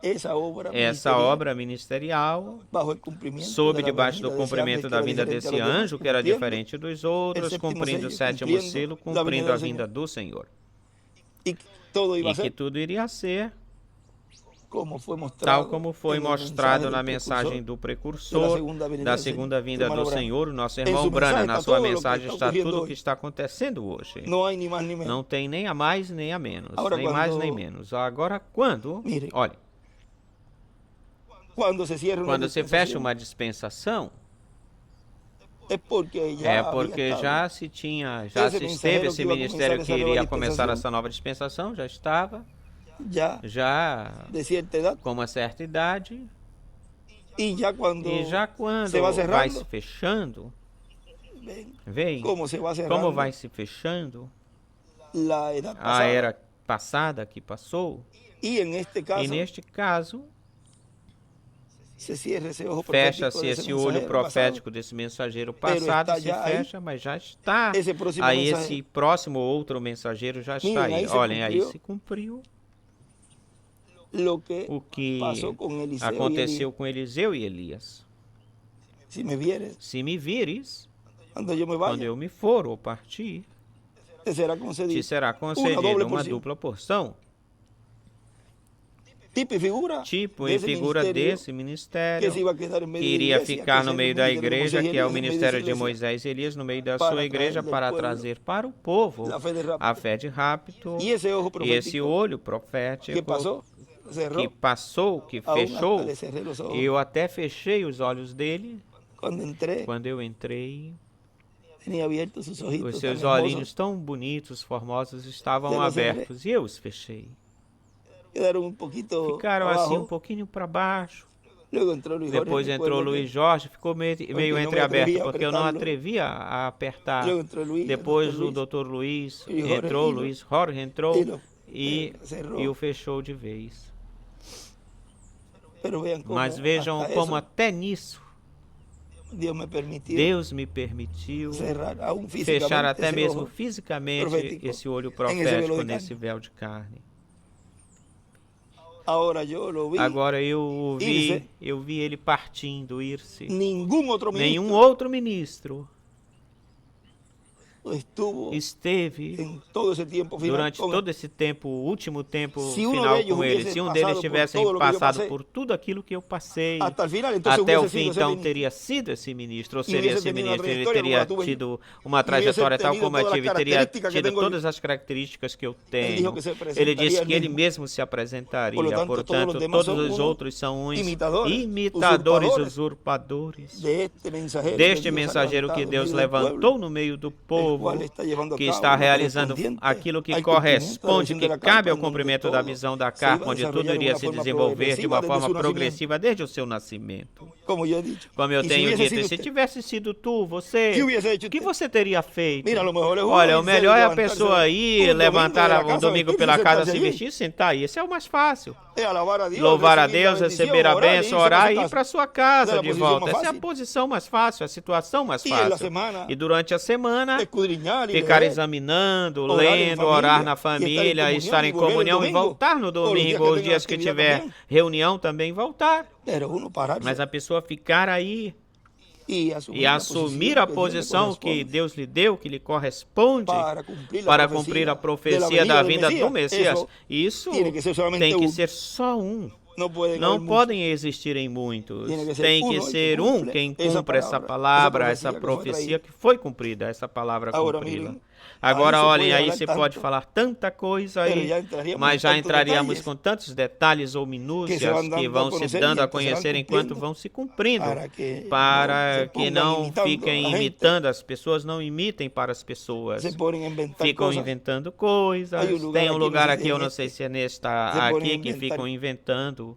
Speaker 2: essa obra ministerial sob debaixo do cumprimento da vinda desse anjo, que era diferente dos outros, cumprindo o 7º selo, cumprindo a vinda do Senhor. E que tudo iria ser tal como foi mostrado na mensagem do precursor da segunda vinda do Senhor, o nosso irmão Branham. Na sua mensagem está tudo o que está acontecendo hoje. Não tem nem a mais nem a menos, nem mais nem menos. Agora, olha, quando se fecha uma dispensação, é porque já se esteve esse ministério que iria começar essa nova dispensação, já estava, com uma certa idade, e já quando vai se fechando, como vai se fechando a era passada que passou, e neste caso, fecha-se esse olho profético desse mensageiro passado, se fecha, mas já está. Aí esse próximo outro mensageiro já está aí. Olhem, aí se cumpriu o que aconteceu com Eliseu e Elias. Se me vires, quando eu me for ou partir, te será concedida uma dupla porção. Tipo e figura desse ministério que iria ficar no meio da igreja, que é o ministério de Moisés e Elias, no meio da sua igreja, para trazer para o povo a fé de rapto. E esse olho profético que passou, que fechou, eu até fechei os olhos dele. Quando eu entrei, os seus olhinhos tão bonitos, formosos, estavam abertos e eu os fechei. Ficaram assim um pouquinho para baixo. Depois entrou Luiz Jorge, ficou meio entreaberto, porque eu não atrevia a apertar. Depois o Dr. Luiz entrou, Luiz Jorge entrou e o fechou de vez. Mas vejam como até nisso Deus me permitiu fechar até mesmo fisicamente esse olho profético nesse véu de carne. Agora eu vi ele partindo, ir-se. Nenhum outro ministro esteve durante todo esse tempo, o último tempo final com ele. Se um deles tivesse passado por tudo aquilo que eu passei, até o fim, então teria sido esse ministro, ou seria esse ministro, ele teria tido uma trajetória tal como eu tive, teria tido todas as características que eu tenho. Ele disse que ele mesmo se apresentaria, portanto, todos os outros são uns imitadores, usurpadores deste mensageiro que Deus levantou no meio do povo, que está realizando aquilo que corresponde, que cabe ao cumprimento da visão da carta, onde tudo iria se desenvolver de uma forma progressiva desde o seu nascimento. Como eu tenho dito, e se tivesse sido tu, você, o que você teria feito? Olha, o melhor é a pessoa ir, levantar um domingo pela casa, se vestir e sentar aí. Esse é o mais fácil. Louvar a Deus, receber a bênção, orar e ir para sua casa de volta. Essa é a posição mais fácil, a situação mais fácil. E durante a semana, ficar examinando, lendo, orar na família, estar em comunhão e voltar no domingo, os dias que tiver reunião também voltar. Mas a pessoa ficar aí e assumir a posição que Deus lhe deu, que lhe corresponde para cumprir a profecia da vinda do Messias, isso tem que ser só um.
Speaker 1: Não podem existir em muitos. Tem que ser um quem cumpra essa palavra, essa profecia que foi cumprida, essa palavra cumprida. Agora, olhem, aí se pode falar tanta coisa aí, mas já entraríamos com tantos detalhes ou minúcias que vão se dando a conhecer enquanto vão se cumprindo, para que não fiquem imitando, as pessoas não imitem para as pessoas, ficam inventando coisas. Tem um lugar aqui, eu não sei se é aqui, que ficam inventando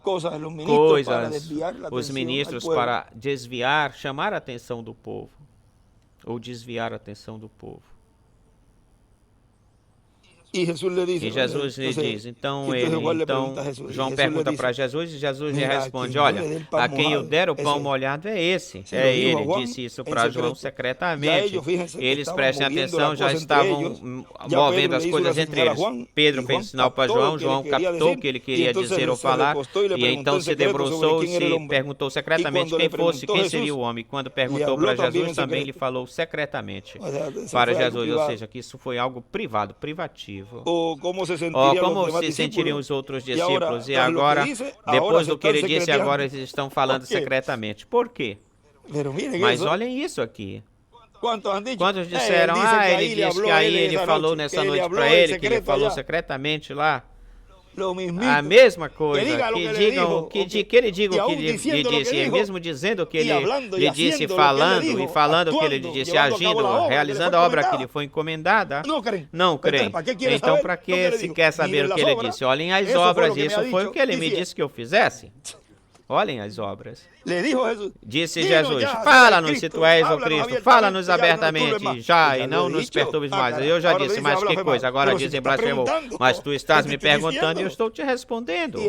Speaker 1: coisas, os ministros para desviar, chamar a atenção do povo, ou desviar a atenção do povo. E Jesus lhe diz, então João pergunta para Jesus e Jesus lhe responde, olha, a quem eu der o pão molhado é esse. Ele disse isso para João secretamente. Eles, prestem atenção, já estavam movendo as coisas entre eles. Pedro fez sinal para João, João captou o que ele queria dizer ou falar, e então se debruçou e se perguntou secretamente quem seria o homem. Quando perguntou para Jesus, também lhe falou secretamente para Jesus, ou seja, que isso foi algo privado, privativo. Como se sentiriam os outros discípulos? E agora, depois do que ele disse, agora eles estão falando secretamente. Por quê? Mas olhem isso aqui. Quantos disseram, ele disse que aí ele falou nessa noite para ele, que ele falou secretamente lá? A mesma coisa, que ele diga o que lhe disse, e mesmo dizendo o que ele lhe disse, falando o que ele lhe disse, agindo, realizando a obra que lhe foi encomendada, não creem. Então, para que se quer saber o que ele disse? Olhem as obras, isso foi o que ele me disse que eu fizesse. Olhem as obras. Disse Jesus, fala-nos se tu és o Cristo, fala-nos abertamente já e não nos perturbes mais. Eu já disse, mas que coisa? Agora dizem blasfemou. Mas tu estás me perguntando e eu estou te respondendo.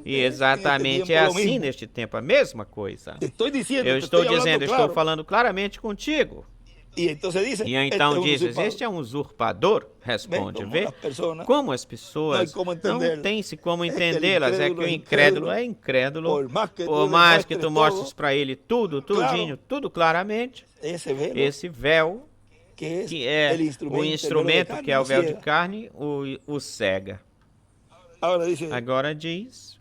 Speaker 1: E exatamente é assim neste tempo, a mesma coisa. Eu estou dizendo, estou falando claramente contigo. E então dizes, este é um usurpador? Responde, vê como as pessoas não têm-se como entendê-las. É que o incrédulo é incrédulo, por mais que tu mostres para ele tudinho, tudo claramente, esse véu, que é o instrumento, que é o véu de carne, o cega. Agora diz...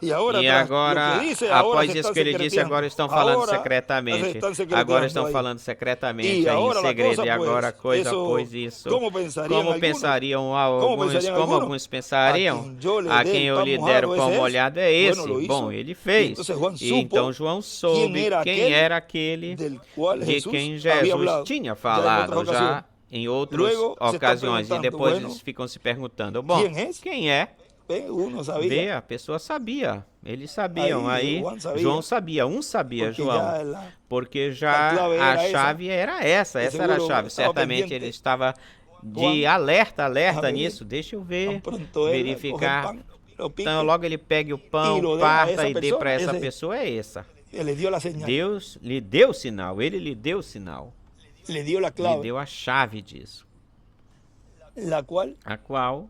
Speaker 1: E agora, após isso que ele disse, agora estão falando secretamente. Agora estão falando secretamente, aí em segredo. E agora, coisa após isso. Como pensariam alguns pensariam? A quem eu lhe der o pão molhado é esse. Bom, ele fez. E então João soube quem era aquele de quem Jesus tinha falado já em outras ocasiões. E depois eles ficam se perguntando, bom, quem é? Vê, a pessoa sabia, eles sabiam, aí João sabia, João, porque já a chave era essa era a chave, certamente ele estava de alerta nisso, deixa eu ver, verificar, então logo ele pega o pão, parta e dê para essa pessoa, é essa. Deus lhe deu o sinal, ele lhe deu o sinal, lhe deu a chave disso, a qual...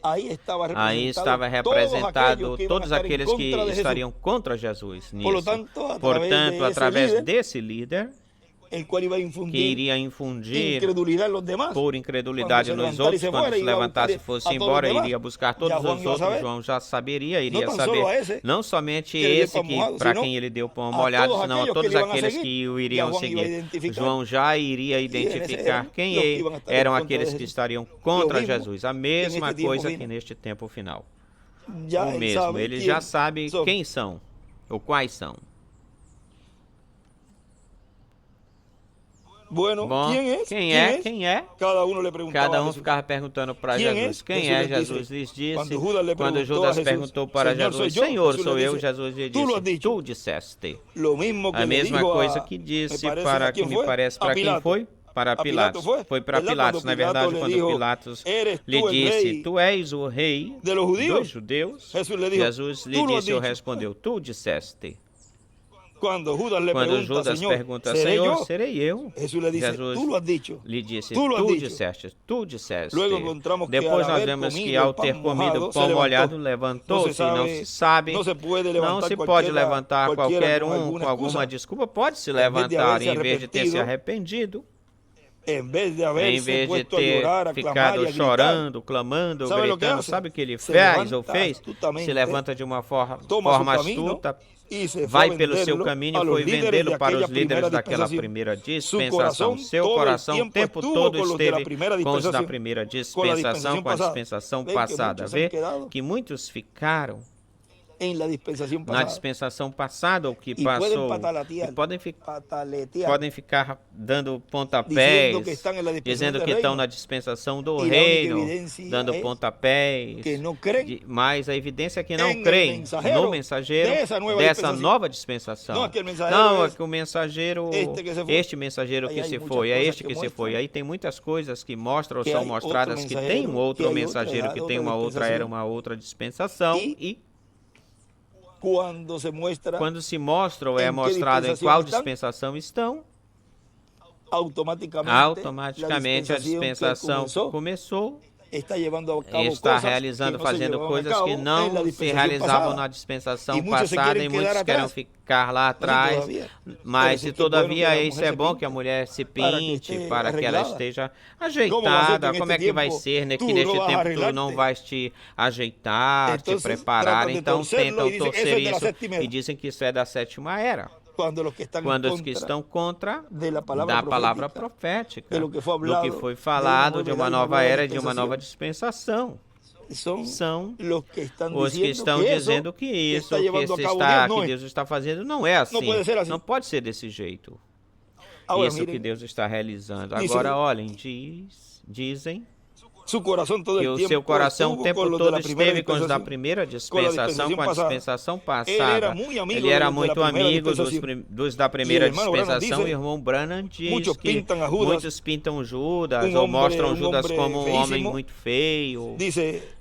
Speaker 1: Aí estava representado todos aqueles que estariam contra Jesus nisso. Portanto, através desse líder, que iria infundir por incredulidade nos outros, quando se levantasse e fosse embora, iria buscar todos os outros. João já saberia, iria saber, não somente esse para quem ele deu pão molhado, senão a todos aqueles que o iriam seguir. João já iria identificar quem eram aqueles que estariam contra Jesus. A mesma coisa que neste tempo final. O mesmo, ele já sabe quem são, ou quais são. Bom, quem é? Cada um ficava perguntando para Jesus. Quem é? Jesus lhes disse. Quando Judas perguntou para Jesus, Senhor, sou eu? Jesus lhe disse, tu disseste. A mesma coisa que disse para, que me parece, para quem foi? Para Pilatos. Foi para Pilatos, na verdade, quando Pilatos lhe disse, tu és o rei dos judeus? Jesus lhe disse ou respondeu, tu disseste. Quando Judas pergunta, Senhor, serei eu? Jesus lhe disse, tu disseste. Depois nós vemos que ao ter comido o pão molhado, levantou-se, não se sabe, não se pode levantar qualquer um com alguma desculpa, pode se levantar em vez de ter se arrependido.
Speaker 2: em vez de ter ficado chorando, clamando, gritando, sabe o que ele fez ou fez? Se levanta de uma forma astuta, vai pelo seu caminho, foi vendê-lo para os líderes daquela primeira dispensação. Seu coração o tempo todo esteve com os da primeira dispensação, com a dispensação passada. Vê que muitos ficaram na dispensação passada, ou que passou, podem ficar dando pontapés, dizendo que estão na dispensação do reino, dando pontapés, mas a evidência é que não creem no mensageiro dessa nova dispensação. Não, é que o mensageiro, este mensageiro que se foi, é este que se foi. Aí tem muitas coisas que mostram, ou são mostradas, que tem um outro mensageiro, que tem uma outra era, uma outra dispensação, e quando se mostra ou é mostrado em qual dispensação estão, automaticamente a dispensação começou, está realizando, fazendo coisas que não se realizavam na dispensação passada, e muitos querem ficar lá atrás, mas se todavia isso é bom que a mulher se pinte para que ela esteja ajeitada. Como é que vai ser, né, que neste tempo tu não vais te ajeitar, te preparar? Então tentam torcer isso e dizem que isso é da sétima era. Quando os que estão contra da palavra profética, do que foi falado de uma nova era e de uma nova dispensação, são os que estão dizendo que isso que Deus está fazendo não é assim, não pode ser desse jeito. Isso que Deus está realizando. Agora olhem, dizem que o seu coração o tempo todo esteve com os da primeira dispensação, com a dispensação passada. Ele era muito amigo dos da primeira dispensação. O irmão Branham diz que muitos pintam Judas ou mostram Judas como um homem muito feio.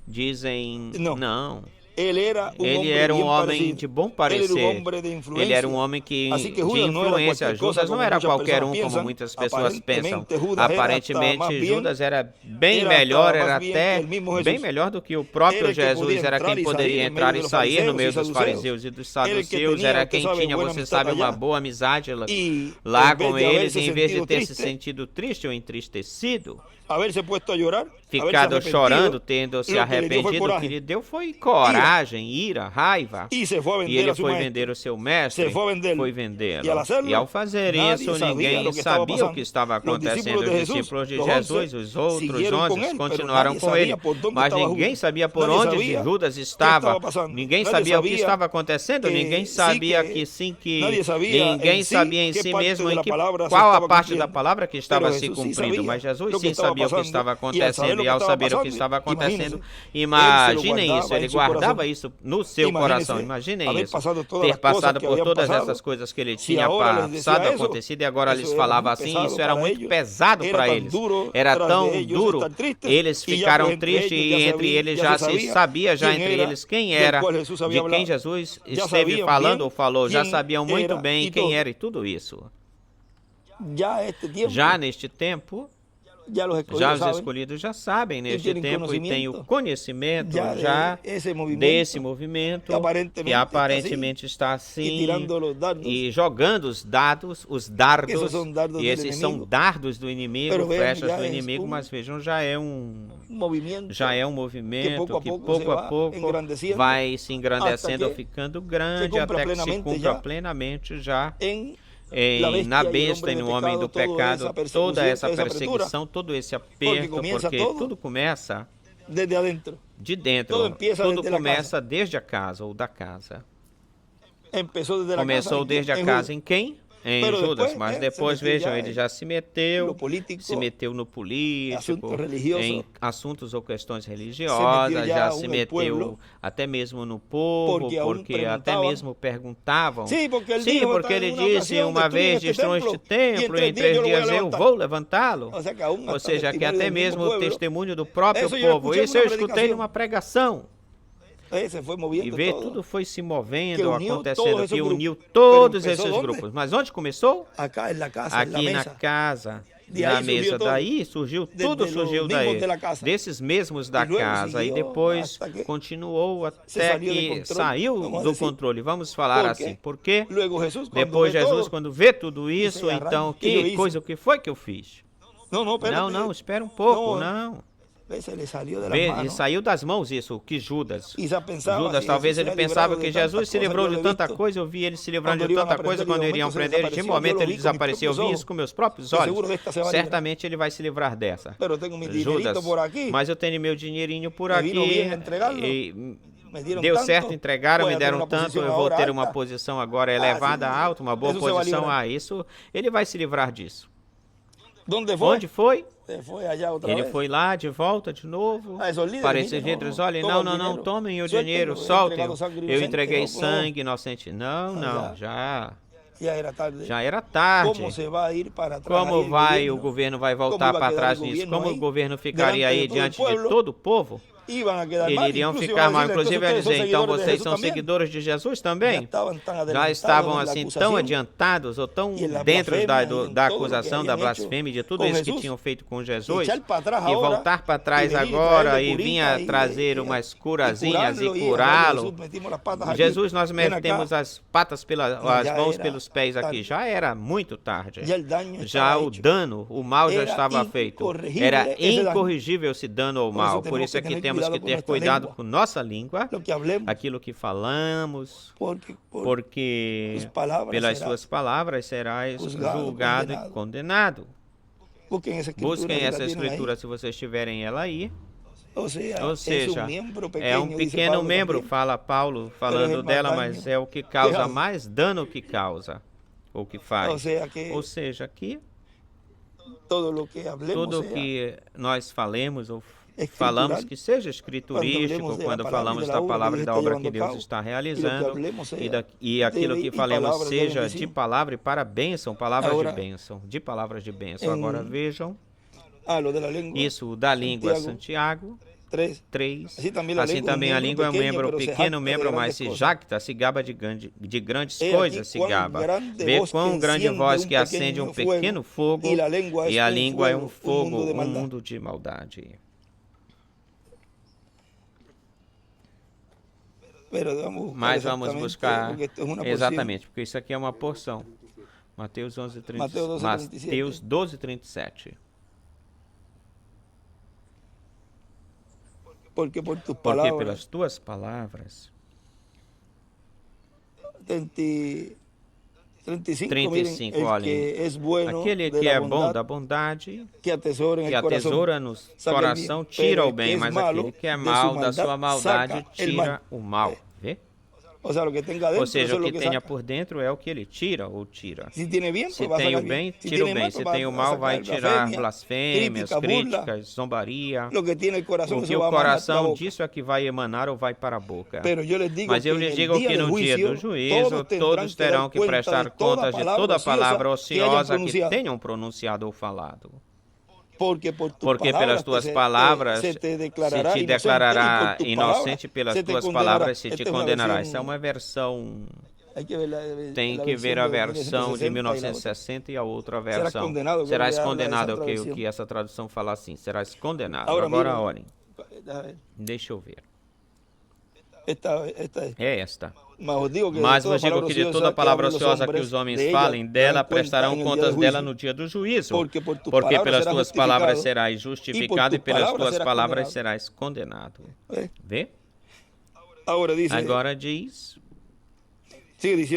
Speaker 2: Dizem, não. Ele era um homem de bom parecer. Ele era um homem de influência. Judas não era qualquer um, como muitas pessoas pensam. Aparentemente, Judas era bem melhor, era até bem melhor do que o próprio Jesus. Era quem poderia entrar e sair no meio dos fariseus e dos saduceus. Era quem tinha, você sabe, uma boa amizade lá com eles, em vez de ter se sentido triste ou entristecido, ficado chorando, tendo se arrependido. O que lhe deu foi coragem, ira, raiva. E ele foi vender o seu mestre, foi vendê-lo. E ao fazer isso, ninguém sabia o que estava acontecendo. Os discípulos de Jesus, os outros 11, continuaram com ele, mas ninguém sabia por onde Judas estava. Ninguém sabia o que estava acontecendo. Ninguém sabia que sim, que ninguém sabia em si mesmo em qual a parte da palavra que estava se cumprindo. Mas Jesus sim sabia o que estava acontecendo, e ao saber o que estava acontecendo, imaginem isso, ele guardava isso no seu coração. Imaginem isso, ter passado por todas essas coisas que ele tinha passado, acontecido, e agora lhes falava assim. Isso era muito pesado para eles, era tão duro. Eles ficaram tristes, e entre eles já se sabia, já entre eles, quem era, de quem Jesus esteve falando ou falou, já sabiam muito bem quem era e tudo isso. Já neste tempo, já os escolhidos já sabem neste tempo e têm o conhecimento já desse movimento que aparentemente está assim, e jogando os dardos, e esses são dardos do inimigo, flechas do inimigo, mas vejam, já é um movimento que pouco a pouco vai se engrandecendo, ficando grande, até que se cumpra plenamente já na besta e no homem do pecado toda essa perseguição, todo esse aperto, porque tudo começa de dentro, tudo começa desde a casa ou da casa. Começou desde a casa em quem? Em Judas, mas depois, vejam, ele já se meteu no político, em assuntos ou questões religiosas, já se meteu até mesmo no povo, porque até mesmo perguntavam. Sim, porque ele disse, uma vez destruam este templo, e em 3 dias eu vou levantá-lo. Ou seja, que até mesmo o testemunho do próprio povo. Isso eu escutei numa pregação. E vê, tudo foi se movendo, acontecendo, que uniu todos esses grupos. Mas onde começou? Aqui na casa, na mesa. Daí surgiu, tudo surgiu daí, desses mesmos da casa. E depois continuou até que saiu do controle. Vamos falar assim. Por quê? Depois Jesus, quando vê tudo isso, então, que coisa, o que foi que eu fiz?
Speaker 1: Não, espera um pouco, não. Ele saiu das mãos isso, que Judas. Judas, talvez ele pensava que Jesus se livrou de tanta coisa. Eu vi ele se livrando de tanta coisa quando iriam prender ele. De momento ele desapareceu. Eu vi isso com meus próprios olhos. Certamente ele vai se livrar dessa. Judas, mas eu tenho meu dinheirinho por aqui. Deu certo, entregaram, me deram tanto, eu vou ter uma posição agora elevada, alta, uma boa posição. Isso, ele vai se livrar disso. Onde foi? Ele foi lá de volta de novo para esses líderes. Olhem, não, tomem o dinheiro, soltem. Eu entreguei sangue inocente. Não, já era tarde. Como o governo vai voltar para trás nisso? Como o governo ficaria aí diante de todo o povo? Eles iriam ficar mal. Inclusive, ele dizer, então vocês são seguidores de Jesus também? Já estavam assim tão adiantados ou tão dentro da acusação, da blasfêmia, de tudo isso que tinham feito com Jesus, e voltar para trás agora e vinha trazer umas curazinhas e curá-lo. Jesus, nós metemos as mãos pelos pés aqui. Já era muito tarde. Já o dano, o mal já estava feito. Era incorrigível esse dano ou mal. Por isso é que temos que ter cuidado com nossa língua, aquilo que falamos, porque pelas suas palavras serás julgado e condenado. Busquem essa escritura se vocês tiverem ela aí. Ou seja, é um pequeno membro, fala Paulo, falando dela, mas é o que causa mais dano que causa, ou que faz. Ou seja, aqui, tudo que nós falemos ou falamos que seja escriturístico quando falamos da palavra e da obra que Deus está realizando, e aquilo que falemos seja de palavra e para bênção, palavras de bênção, de palavras de bênção. Agora vejam isso da língua, Santiago 3. Assim também a língua é um membro, pequeno membro, mas se jacta, se gaba de grandes coisas, se gaba. Vê quão grande voz que acende um pequeno fogo, e a língua é um fogo, um mundo de maldade. Mas vamos buscar exatamente, porque isso aqui é uma porção. Mateus 12:37. Porque pelas tuas palavras. 35, olhem, aquele que é bom da bondade, que atesoura no coração, tira o bem, mas aquele que é mal da sua maldade, tira o mal. Vê? Ou seja, o que tenha por dentro é o que ele tira ou tira. Se tem o bem, tira o bem. Se tem o mal, vai tirar blasfêmias, críticas, zombaria. Porque o coração disso é que vai emanar ou vai para a boca. Mas eu lhes digo que no dia do juízo, todos terão que prestar contas de toda palavra ociosa que tenham pronunciado ou falado. Porque pelas tuas palavras se te declarará inocente, pelas tuas palavras se te condenará. Essa é uma versão. Tem que ver a versão de 1960 e a outra versão. Serás condenado, o que essa tradução fala assim. Serás condenado. Agora olhem. Deixa eu ver. É esta. Mas vos digo que de toda palavra ociosa que os homens falem, dela prestarão contas dela no dia do juízo. Porque pelas tuas palavras serás justificado e pelas tuas palavras serás condenado. Vê? Agora diz,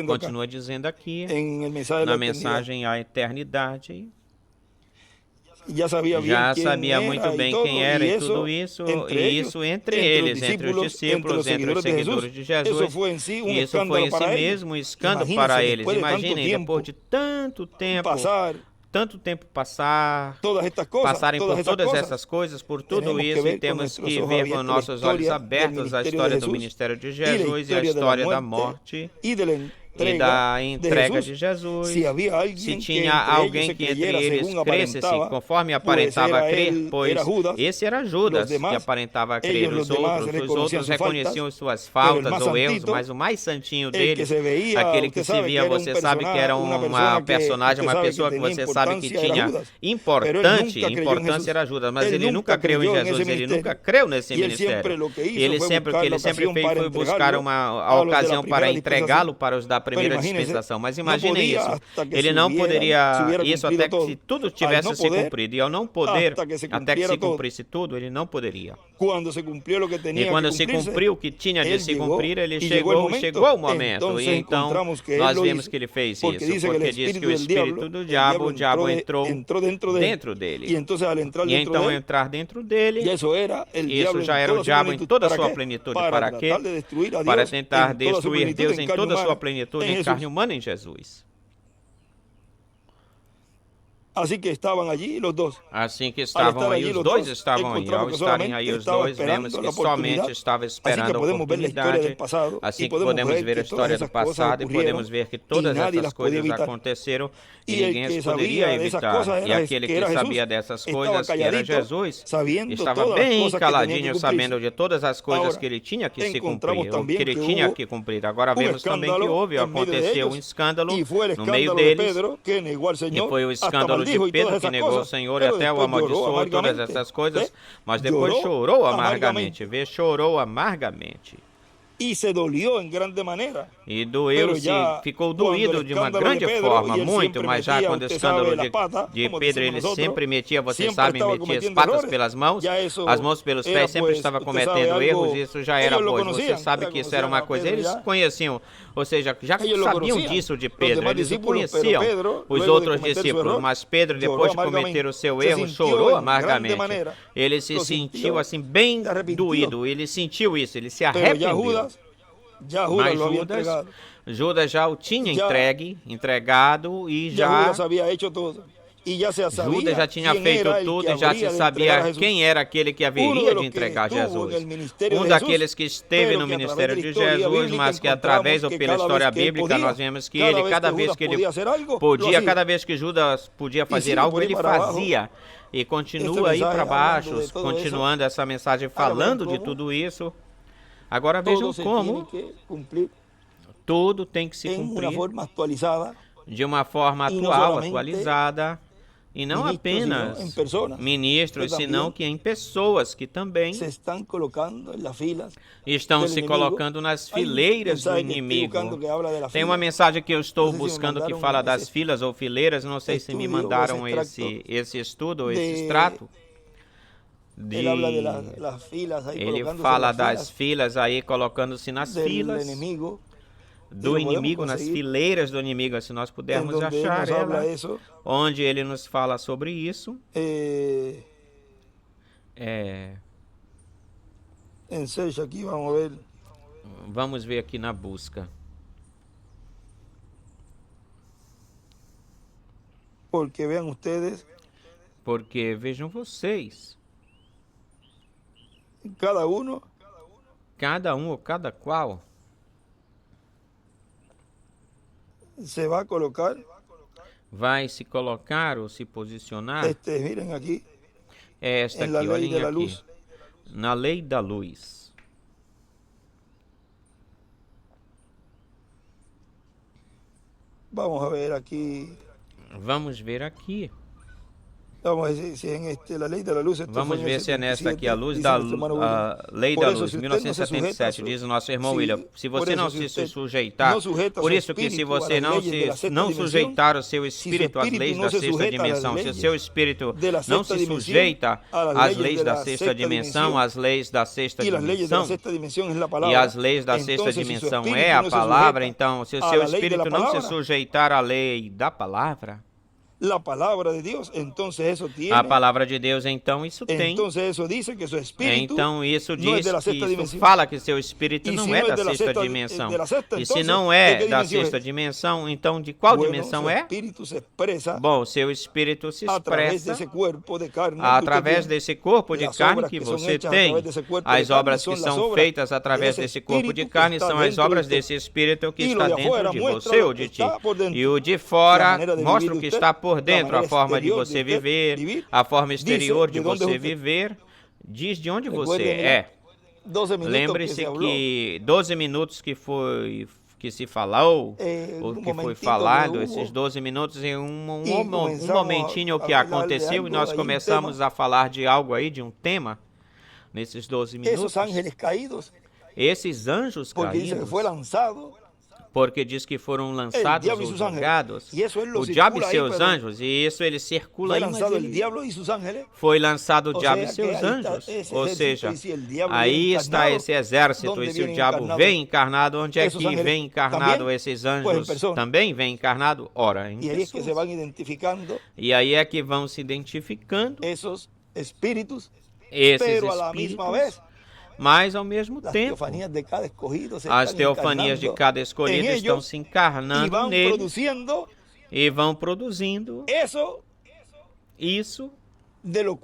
Speaker 1: continua dizendo aqui, na mensagem à eternidade, já sabia muito bem quem era e tudo isso, e isso entre eles, entre os discípulos, entre os seguidores de Jesus. E isso foi em si mesmo um escândalo para eles. Imaginem, depois de tanto tempo passarem por todas essas coisas, por tudo isso, e temos que ver com nossos olhos abertos a história do ministério de Jesus e a história da morte e da entrega de Jesus. Se tinha alguém que entre eles crescesse conforme aparentava crer, pois esse era Judas que aparentava crer. Os outros reconheciam suas faltas ou erros, mas o mais santinho deles, aquele que se via, você sabe que era uma personagem, uma pessoa que você sabe que tinha importância era Judas, mas ele nunca creu em Jesus, ele nunca creu nesse ministério. O que ele sempre fez foi buscar uma ocasião para entregá-lo para os da da primeira dispensação. Mas imagine isso, ele não poderia, isso até que se tudo tivesse se cumprido, e ao não poder, até que se cumprisse tudo, ele não poderia. E quando se cumpriu o que tinha de se cumprir, ele chegou o momento, e então nós vemos que ele fez isso, porque diz que o espírito do diabo, o diabo entrou dentro dele, e então ao entrar dentro dele, isso já era o diabo em toda a sua plenitude. Para quê? Para tentar destruir Deus em toda a sua plenitude em carne humana em Jesus.
Speaker 2: Assim que estavam aí os dois.
Speaker 1: Assim que estavam aí os dois estavam aí. Ao estarem aí os dois, vemos que somente estava esperando a oportunidade. Assim que podemos ver a história do passado e podemos ver que todas essas coisas aconteceram e ninguém as poderia evitar. E aquele que sabia dessas coisas, que era Jesus, estava bem caladinho, sabendo de todas as coisas que ele tinha que se cumprir, ou que ele tinha que cumprir. Agora vemos também que aconteceu um escândalo no meio deles, e foi o escândalo de Pedro, que negou o Senhor e até o amaldiçoou, todas essas coisas, mas depois chorou amargamente, chorou amargamente.
Speaker 2: E se dolió em grande maneira.
Speaker 1: E doeu-se, ficou doído de uma grande forma, muito, mas já quando o escândalo de Pedro, ele sempre metia, vocês sabem, metia as patas pelas mãos, as mãos pelos pés, sempre estava cometendo erros, isso já era pois. Você sabe que isso era uma coisa, eles conheciam, ou seja, já sabiam disso de Pedro, eles o conheciam, os outros discípulos, mas Pedro, depois de cometer o seu erro, chorou amargamente. Ele se sentiu assim, bem doído, ele sentiu isso, ele se arrependeu. Mas Judas já o tinha entregado e já Judas já tinha feito tudo e já se sabia quem era aquele que haveria de entregar Jesus. Um daqueles que esteve no ministério de Jesus, mas que através ou pela história bíblica nós vemos que ele, cada vez que ele podia, cada vez que Judas podia fazer algo, ele fazia. E continua aí para baixo, continuando essa mensagem, falando de tudo isso. Agora vejam como tudo tem que se cumprir de uma forma atualizada, e não apenas ministros, senão que em pessoas que também estão se colocando nas fileiras do inimigo. Tem uma mensagem que eu estou buscando que fala das filas ou fileiras, não sei se me mandaram esse estudo ou esse extrato. Ele fala das filas aí, colocando-se nas filas do inimigo, nas fileiras do inimigo, se nós pudermos achar ela, onde ele nos fala sobre isso. Vamos ver aqui na busca. Porque vejam vocês, cada um ou cada qual vai se colocar ou se posicionar.
Speaker 2: Miren aqui,
Speaker 1: esta aqui, olhem aqui, na lei da luz.
Speaker 2: Vamos ver aqui. Vamos
Speaker 1: ver se é nesta aqui, a luz da lei da luz, 1977, diz o nosso irmão William. Se você não se sujeitar, por isso que se você não sujeitar o seu espírito às leis da sexta dimensão, se o seu espírito não se sujeita às leis da sexta dimensão, às leis da sexta dimensão, e as leis da sexta dimensão é a palavra, então se o seu espírito não se sujeitar à lei da palavra,
Speaker 2: a palavra de Deus, então isso tem.
Speaker 1: A palavra de Deus, então isso tem.
Speaker 2: Então isso diz que seu espírito.
Speaker 1: Então isso diz que isso fala que seu espírito não é da sexta dimensão. E se não é da sexta dimensão, então de qual dimensão é? Bom, seu espírito se expressa através desse corpo de carne que você tem. As obras que são feitas através desse corpo de carne são as obras desse espírito que está dentro de você ou de ti. E o de fora mostra o que está por dentro, a forma de você viver, a forma exterior de você viver, diz de onde você é. Lembre-se que 12 minutos que se falou, ou que foi falado, esses 12 minutos em um momentinho que aconteceu, e nós começamos a falar de algo aí, de um tema, nesses 12 minutos. Esses anjos caídos, porque diz que foram lançados ou jogados o diabo e seus anjos, e isso ele circula aí, mas foi lançado o diabo e seus anjos, ou seja, aí está esse exército, e se o diabo vem encarnado, onde é que vem encarnado esses anjos? Também vem encarnado? Ora, em pessoas. E aí é que vão se identificando esses espíritos, mas ao mesmo tempo, as teofanias de cada escolhido estão se encarnando nele e vão produzindo isso do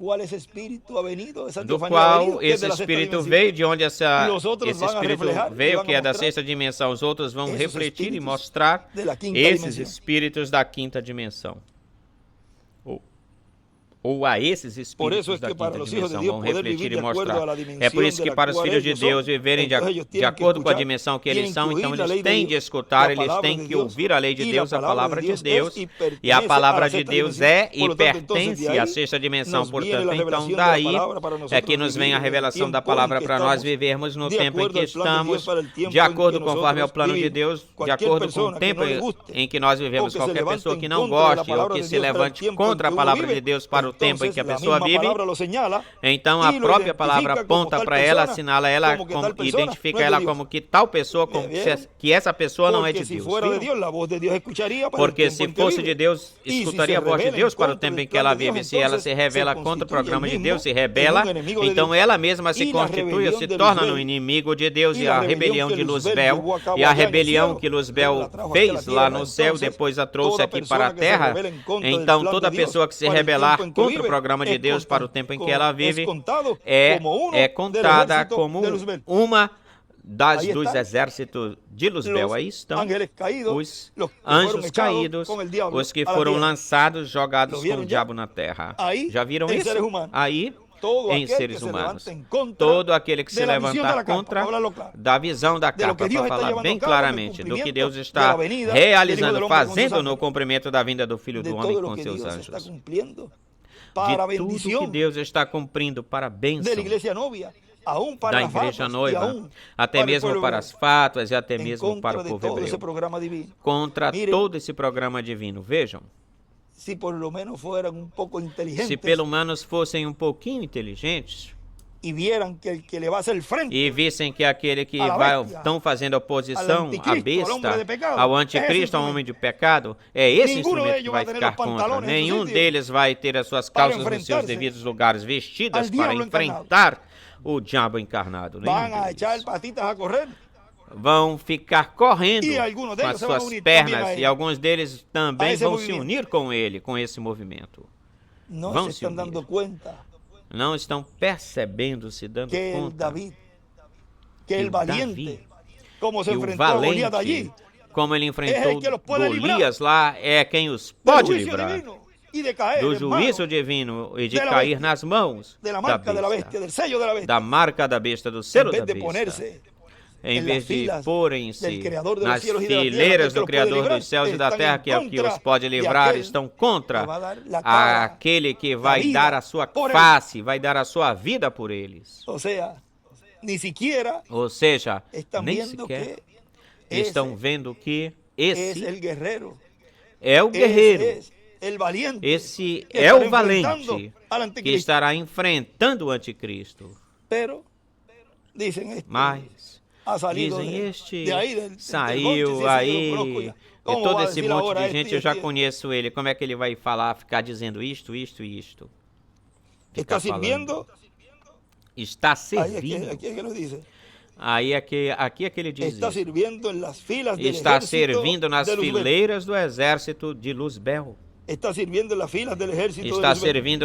Speaker 1: qual esse espírito veio, de onde esse espírito veio, que é da sexta dimensão. Os outros vão refletir e mostrar esses espíritos da quinta dimensão. Ou a esses espíritos da quinta dimensão vão refletir e mostrar. É por isso que para os filhos de Deus viverem de acordo com a dimensão que eles são, então eles têm de escutar, eles têm que ouvir a lei de Deus, a palavra de Deus, e a palavra de Deus é e pertence à sexta dimensão. Portanto, então daí é que nos vem a revelação da palavra para nós vivermos no tempo em que estamos, de acordo conforme é o plano de Deus, de acordo com o tempo em que nós vivemos. Qualquer pessoa que não goste ou que se levante contra a palavra de Deus para o tempo em que a pessoa vive, então a própria palavra aponta para ela, assinala ela, identifica ela como que tal pessoa, que essa pessoa não é de Deus. Porque se fosse de Deus, escutaria a voz de Deus para o tempo em que ela vive. Se ela se revela contra o programa de Deus, se rebela, então ela mesma se constitui, se torna no inimigo de Deus, e a rebelião de Luzbel, e a rebelião que Luzbel fez lá no céu, depois a trouxe aqui para a terra. Então toda pessoa que se rebelar contra o programa de Deus para o tempo em que ela vive é contada como uma dos exércitos de Luzbel. Aí estão os anjos caídos, os que foram lançados, jogados com o diabo na terra. Já viram isso? Aí, em seres humanos, todo aquele que se levantar contra da visão da carta, para falar bem claramente do que Deus está realizando, fazendo no cumprimento da vinda do Filho do Homem com seus anjos, de tudo que Deus está cumprindo para a bênção da igreja noiva, até mesmo para as fátuas e até mesmo para o povo hebreu, contra todo esse programa divino. Vejam, se pelo menos fossem um pouquinho inteligentes e vissem que aquele que estão fazendo oposição à besta, ao anticristo, ao homem de pecado, é esse instrumento que vai ficar contra. Nenhum deles vai ter as suas calças nos seus devidos lugares vestidas para enfrentar o diabo encarnado. Vão ficar correndo com as suas pernas, e alguns deles também vão se unir com ele, com esse movimento. Vão se unir. Não estão percebendo, se dando conta que o Davi, que o valente, como ele enfrentou Golias lá, é quem os pode livrar do juízo divino e de cair nas mãos da besta, da marca da besta, do selo da besta. Em vez de porem-se nas fileiras do Criador dos céus e da terra, que é o que os pode livrar, estão contra aquele que vai dar a sua face, vai dar a sua vida por eles. Ou seja, nem sequer estão vendo que esse é o guerreiro, esse é o valente que estará enfrentando o anticristo. Mas dizem, este saiu aí, e todo esse monte de gente, eu já conheço ele. Como é que ele vai falar, ficar dizendo isto, isto e isto? Está servindo? Está servindo. Aí aqui é que ele diz isso. Está servindo nas fileiras do exército de Luzbel. Está servindo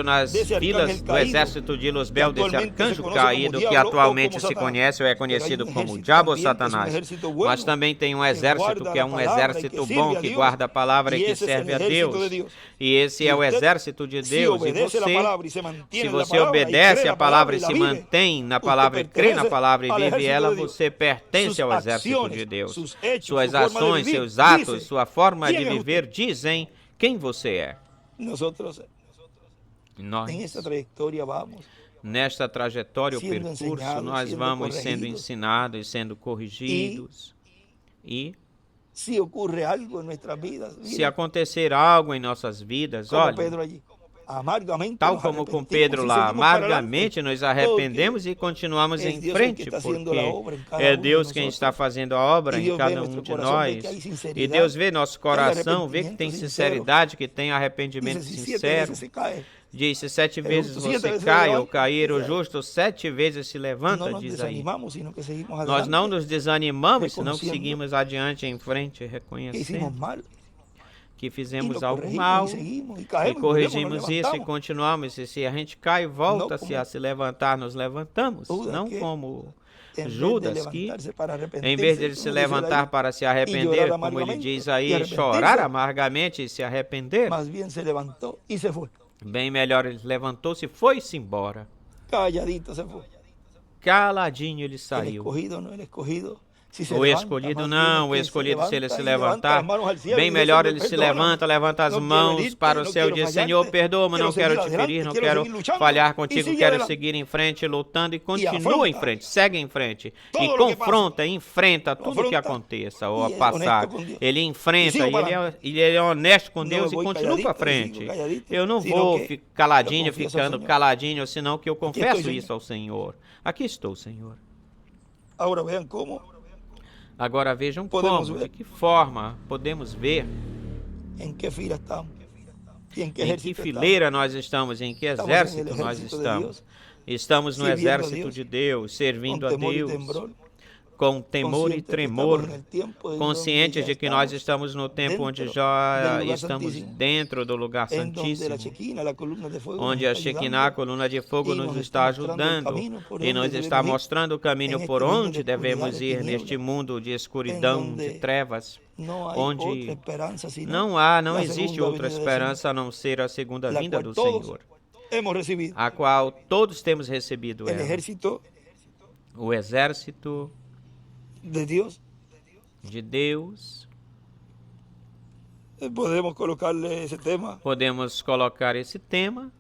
Speaker 1: nas filas do exército de Luzbel, desse arcanjo caído que atualmente se conhece ou é conhecido como o diabo ou Satanás. Mas também tem um exército que é um exército bom, que guarda a palavra e que serve a Deus. E esse é o exército de Deus. E você, se você obedece à palavra e se mantém na palavra, e crê na palavra e vive ela, você pertence ao exército de Deus. Suas ações, seus atos, sua forma de viver dizem quem você é. Nós, nesta trajetória, o percurso, nós vamos sendo ensinados, sendo corrigidos e Se acontecer algo em nossas vidas, olha, tal como com Pedro lá, amargamente nos arrependemos e continuamos em frente, porque é Deus quem está fazendo a obra em cada um de nós. E Deus vê nosso coração, vê que tem sinceridade, que tem arrependimento sincero. Diz, se 7 vezes você cai ou cair o justo, 7 vezes se levanta, diz aí. Nós não nos desanimamos, senão que seguimos adiante em frente, reconhecendo que fizemos algo mal e corrigimos isso e continuamos. E se a gente cai e volta-se a se levantar, nos levantamos. Não como Judas, que em vez de ele se levantar para se arrepender, como ele diz aí, chorar amargamente e se arrepender, bem melhor ele levantou-se e foi-se embora. Caladinho ele saiu. O escolhido não, o escolhido, se ele se levantar, bem melhor ele se levanta as mãos para o céu e diz, Senhor, perdoa-me, não quero te ferir, não quero falhar contigo, quero seguir em frente, lutando, e continua em frente, segue em frente, e confronta, enfrenta tudo que aconteça ou a passar. Ele enfrenta, e ele é honesto com Deus e continua para frente. Eu não vou ficar caladinho, ficando caladinho, senão que eu confesso isso ao Senhor. Aqui estou, Senhor. Agora vejam como, de que forma podemos ver em que fileira nós estamos, em que exército nós estamos. Estamos no exército de Deus, servindo a Deus com temor e tremor, conscientes de que nós estamos no tempo onde já estamos dentro do lugar santíssimo, onde a Shekinah, a coluna de fogo, nos está ajudando e nos está mostrando o caminho por onde devemos ir neste mundo de escuridão, de trevas, onde não existe outra esperança a não ser a segunda vinda do Senhor, a qual todos temos recebido ela. O exército de Deus.
Speaker 2: Podemos
Speaker 1: colocar esse tema.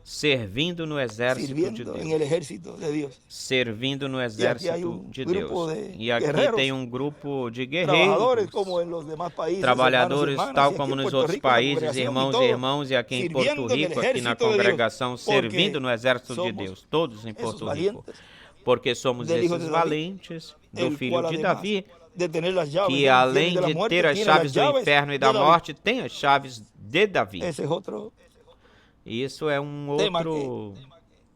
Speaker 2: Servindo
Speaker 1: no exército de Deus. Servindo no exército de Deus. E aqui tem um grupo de guerreiros, trabalhadores, tal como nos outros países, irmãos e irmãs, e aqui em Porto Rico, aqui na congregação, servindo no exército de Deus, todos em Porto Rico, porque somos esses valentes do filho de Davi, que além de ter as chaves do inferno e da morte, tem as chaves de Davi. Isso é um outro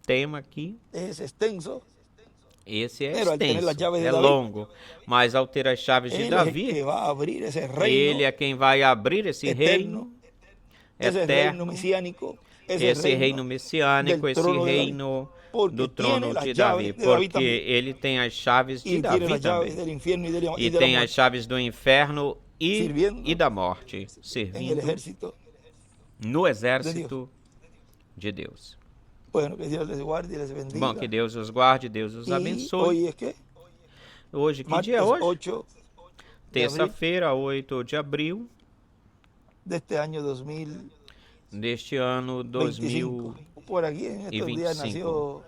Speaker 1: tema aqui. Esse é extenso, é longo, mas ao ter as chaves de Davi, ele é quem vai abrir esse reino eterno, esse reino messiânico, esse reino do trono de Davi, porque ele tem as chaves de Davi também, e tem as chaves do inferno e da morte, servindo no exército de Deus. Bom, que Deus os guarde, Deus os abençoe. Hoje, que dia é hoje? Terça-feira, 8 de abril deste ano 2025.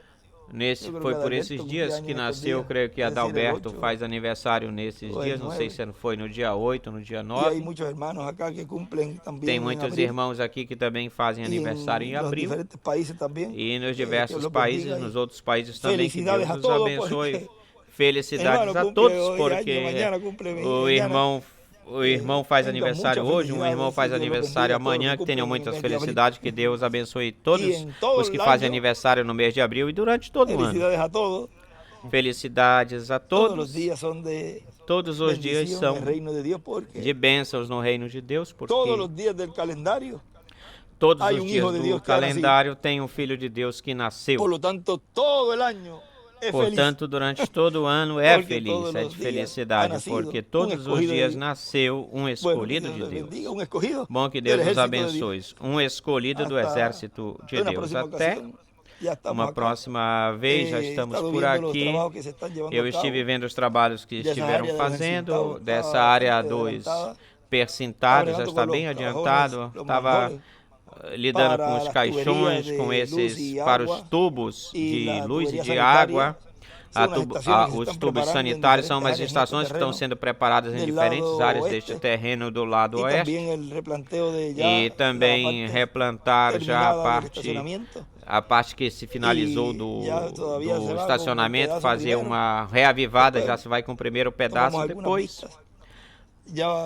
Speaker 1: Foi por esses dias que nasceu, creio que Adalberto faz aniversário nesses dias, não sei se foi no dia 8, no dia 9. Tem muitos irmãos aqui que também fazem aniversário em abril. E nos diversos países, nos outros países também, que Deus os abençoe. Felicidades a todos, porque o irmão faz aniversário hoje, um irmão faz aniversário amanhã, que tenham muitas felicidades, que Deus abençoe todos os que fazem aniversário no mês de abril e durante todo o ano. Felicidades a todos. Todos os dias são de bênçãos no reino de Deus, porque todos os dias do calendário tem um filho de Deus que nasceu. Portanto, durante todo o ano é feliz, é de felicidade, porque todos os dias nasceu um escolhido de Deus. Bom, que Deus nos abençoe. Um escolhido do exército de Deus. Até uma próxima vez, já estamos por aqui. Eu estive vendo os trabalhos que estiveram fazendo, dessa área 2 percintado, já está bem adiantado. Estava lidando com os caixões, com esses, para os tubos de luz e de água. Os tubos sanitários são umas estações que estão sendo preparadas em diferentes áreas deste terreno do lado oeste. E também replantar já a parte que se finalizou do estacionamento, fazer uma reavivada, já se vai com o primeiro pedaço depois.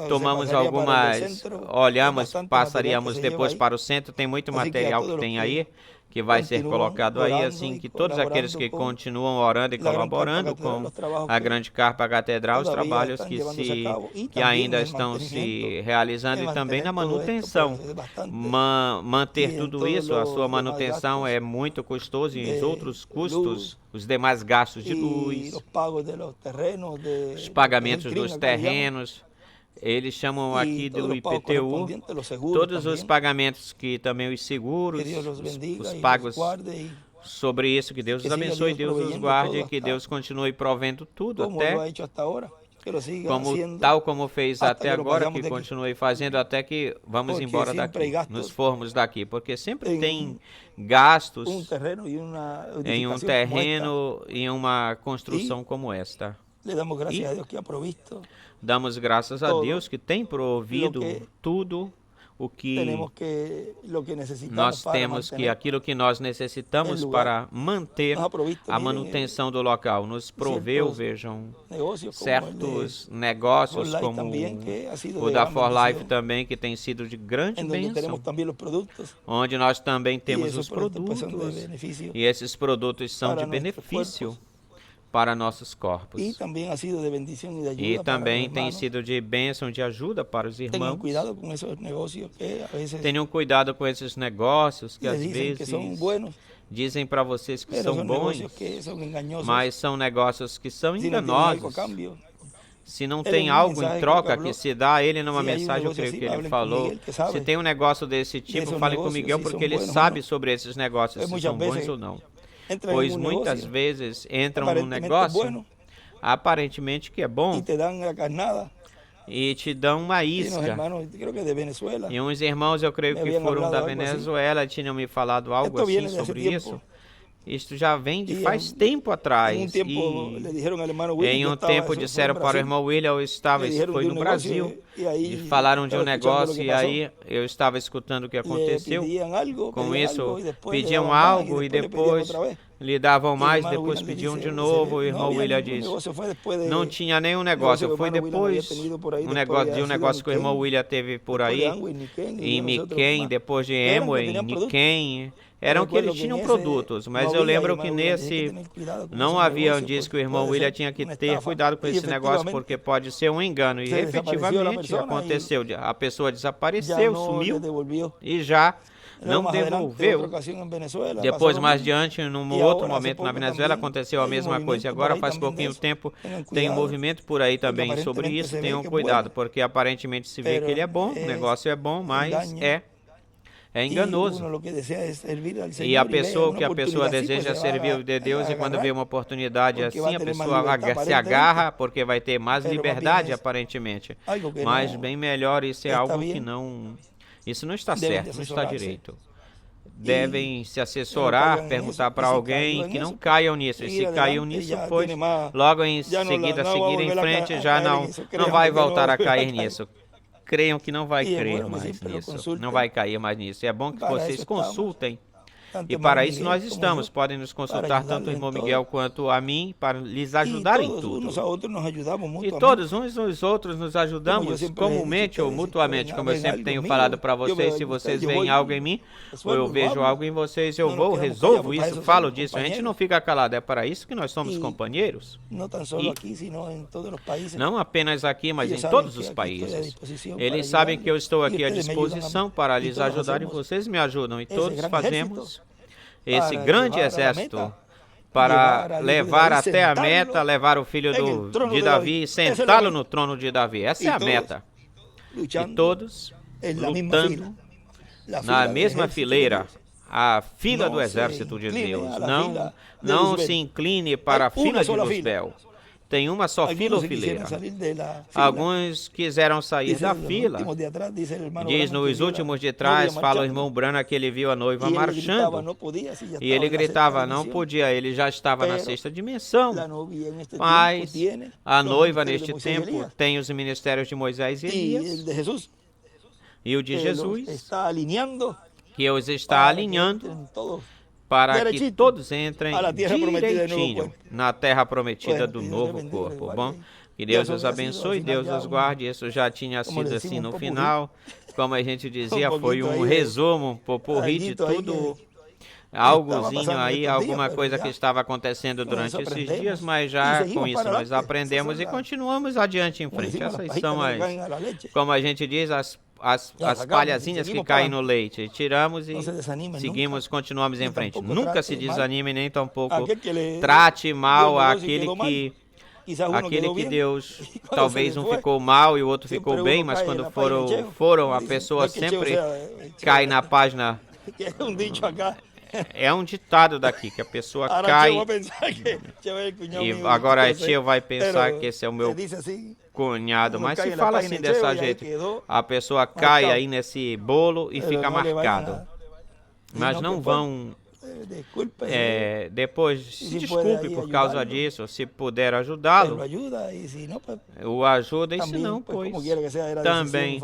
Speaker 1: Tomamos algumas, olhamos, passaríamos depois para o centro, tem muito material que tem aí, que vai ser colocado aí, assim que todos aqueles que continuam orando e colaborando com a grande carpa catedral, os trabalhos que ainda estão se realizando e também na manutenção. Manter tudo isso, a sua manutenção é muito custoso e os outros custos, os demais gastos de luz, os pagamentos dos terrenos. Eles chamam aqui do IPTU, todos os pagamentos que também os seguros, os pagos sobre isso. Que Deus os abençoe, Deus os guarde, que Deus continue provendo tudo tal como fez até agora, que continue fazendo até que vamos embora daqui, nos formos daqui, porque sempre tem gastos em um terreno e em uma construção como esta. Damos graças a Deus que tem provido tudo o que nós temos, que aquilo que nós necessitamos para manter a manutenção do local. Nos proveu, vejam, certos negócios como o da For Life também, que tem sido de grande bênção, onde nós também temos os produtos, e esses produtos são de benefício para nossos corpos. E também tem sido de bênção, de ajuda para os irmãos. Tenham cuidado com esses negócios que às vezes dizem para vocês que são bons, mas são negócios que são enganosos. Se não tem algo em troca que se dá a ele numa mensagem, eu creio que ele falou. Se tem um negócio desse tipo, fale com Miguel, porque ele sabe sobre esses negócios, se são bons ou não. Pois muitas vezes entram num negócio aparentemente que é bom e te dão uma isca. E uns irmãos, eu creio que foram da Venezuela, tinham me falado algo assim sobre isso. Isto já vem de faz tempo atrás. E em um tempo disseram para o irmão William, isso foi no Brasil, e falaram de um negócio, e aí eu estava escutando o que aconteceu. Com isso, pediam algo e depois lhe davam mais, depois pediam de novo. O irmão William disse, não tinha nenhum negócio, foi depois um negócio que o irmão William teve por aí, em Miquém, depois de Emoi, em Miquém. Eram que eles tinham produtos, mas eu lembro que nesse não havia, diz que o irmão William tinha que ter cuidado com esse negócio, porque pode ser um engano. E efetivamente aconteceu, a pessoa desapareceu, sumiu e já não devolveu. Depois, mais adiante, num outro momento na Venezuela, aconteceu a mesma coisa. E agora, faz pouquinho tempo, tem um movimento por aí também sobre isso. Tenham cuidado, porque aparentemente se vê que ele é bom, o negócio é bom, mas é enganoso. E a pessoa deseja servir de Deus, e quando vê uma oportunidade assim, a pessoa se agarra, porque vai ter mais liberdade, aparentemente. Mas bem melhor, isso é algo que não... Isso não está certo, não está direito. Devem se assessorar, perguntar para alguém que não caiam nisso. E se caiu nisso, pois logo em seguida seguir em frente, já não vai voltar a cair nisso. Creiam que não vai crer mais nisso, não vai cair mais nisso. É bom que vocês consultem. E para isso nós estamos. Podem nos consultar tanto o irmão Miguel quanto a mim, para lhes ajudar em tudo. E todos uns os outros nos ajudamos comumente ou mutuamente, como eu sempre tenho falado para vocês. Se vocês veem algo em mim, ou eu vejo algo em vocês, eu vou, resolvo isso, falo disso. A gente não fica calado, é para isso que nós somos companheiros. E não apenas aqui, mas em todos os países. Eles sabem que eu estou aqui à disposição para lhes ajudar, e vocês me ajudam, e todos fazemos esse grande exército para levar até a meta, levar o filho de Davi e sentá-lo no trono de Davi. Essa é a meta. E todos lutando na mesma fileira, a fila do exército de Deus. Não se incline para a fila de Luzbel. tem uma só fila ou fileira. Alguns quiseram sair da fila. Diz nos últimos de trás, fala o irmão Branham que ele viu a noiva marchando. E ele gritava, não podia, ele já estava na sexta dimensão. Mas a noiva neste tempo tem os ministérios de Moisés e Elias. E o de Jesus, que os está alinhando para que todos entrem direitinho na terra prometida do novo corpo, bom? Que Deus os abençoe, Deus os guarde. Isso já tinha sido assim no final. Como a gente dizia, foi um resumo, um popurrí de tudo, algozinho aí, alguma coisa que estava acontecendo durante esses dias, mas já com isso nós aprendemos e continuamos adiante em frente. Essas são as, como a gente diz, as palhazinhas que caem no leite. Tiramos e seguimos, continuamos em frente. Nunca se desanime, nem tampouco trate mal aquele que Deus, talvez um ficou mal e o outro ficou bem, mas quando foram a pessoa sempre cai na página. É um ditado daqui, que a pessoa cai e agora a tia vai pensar que esse é o meu cunhado, mas se fala assim dessa jeito, a pessoa cai aí nesse bolo e fica marcado. Mas não vão... depois se desculpe por causa disso, se puder ajudá-lo, o ajuda, e se não, pois também,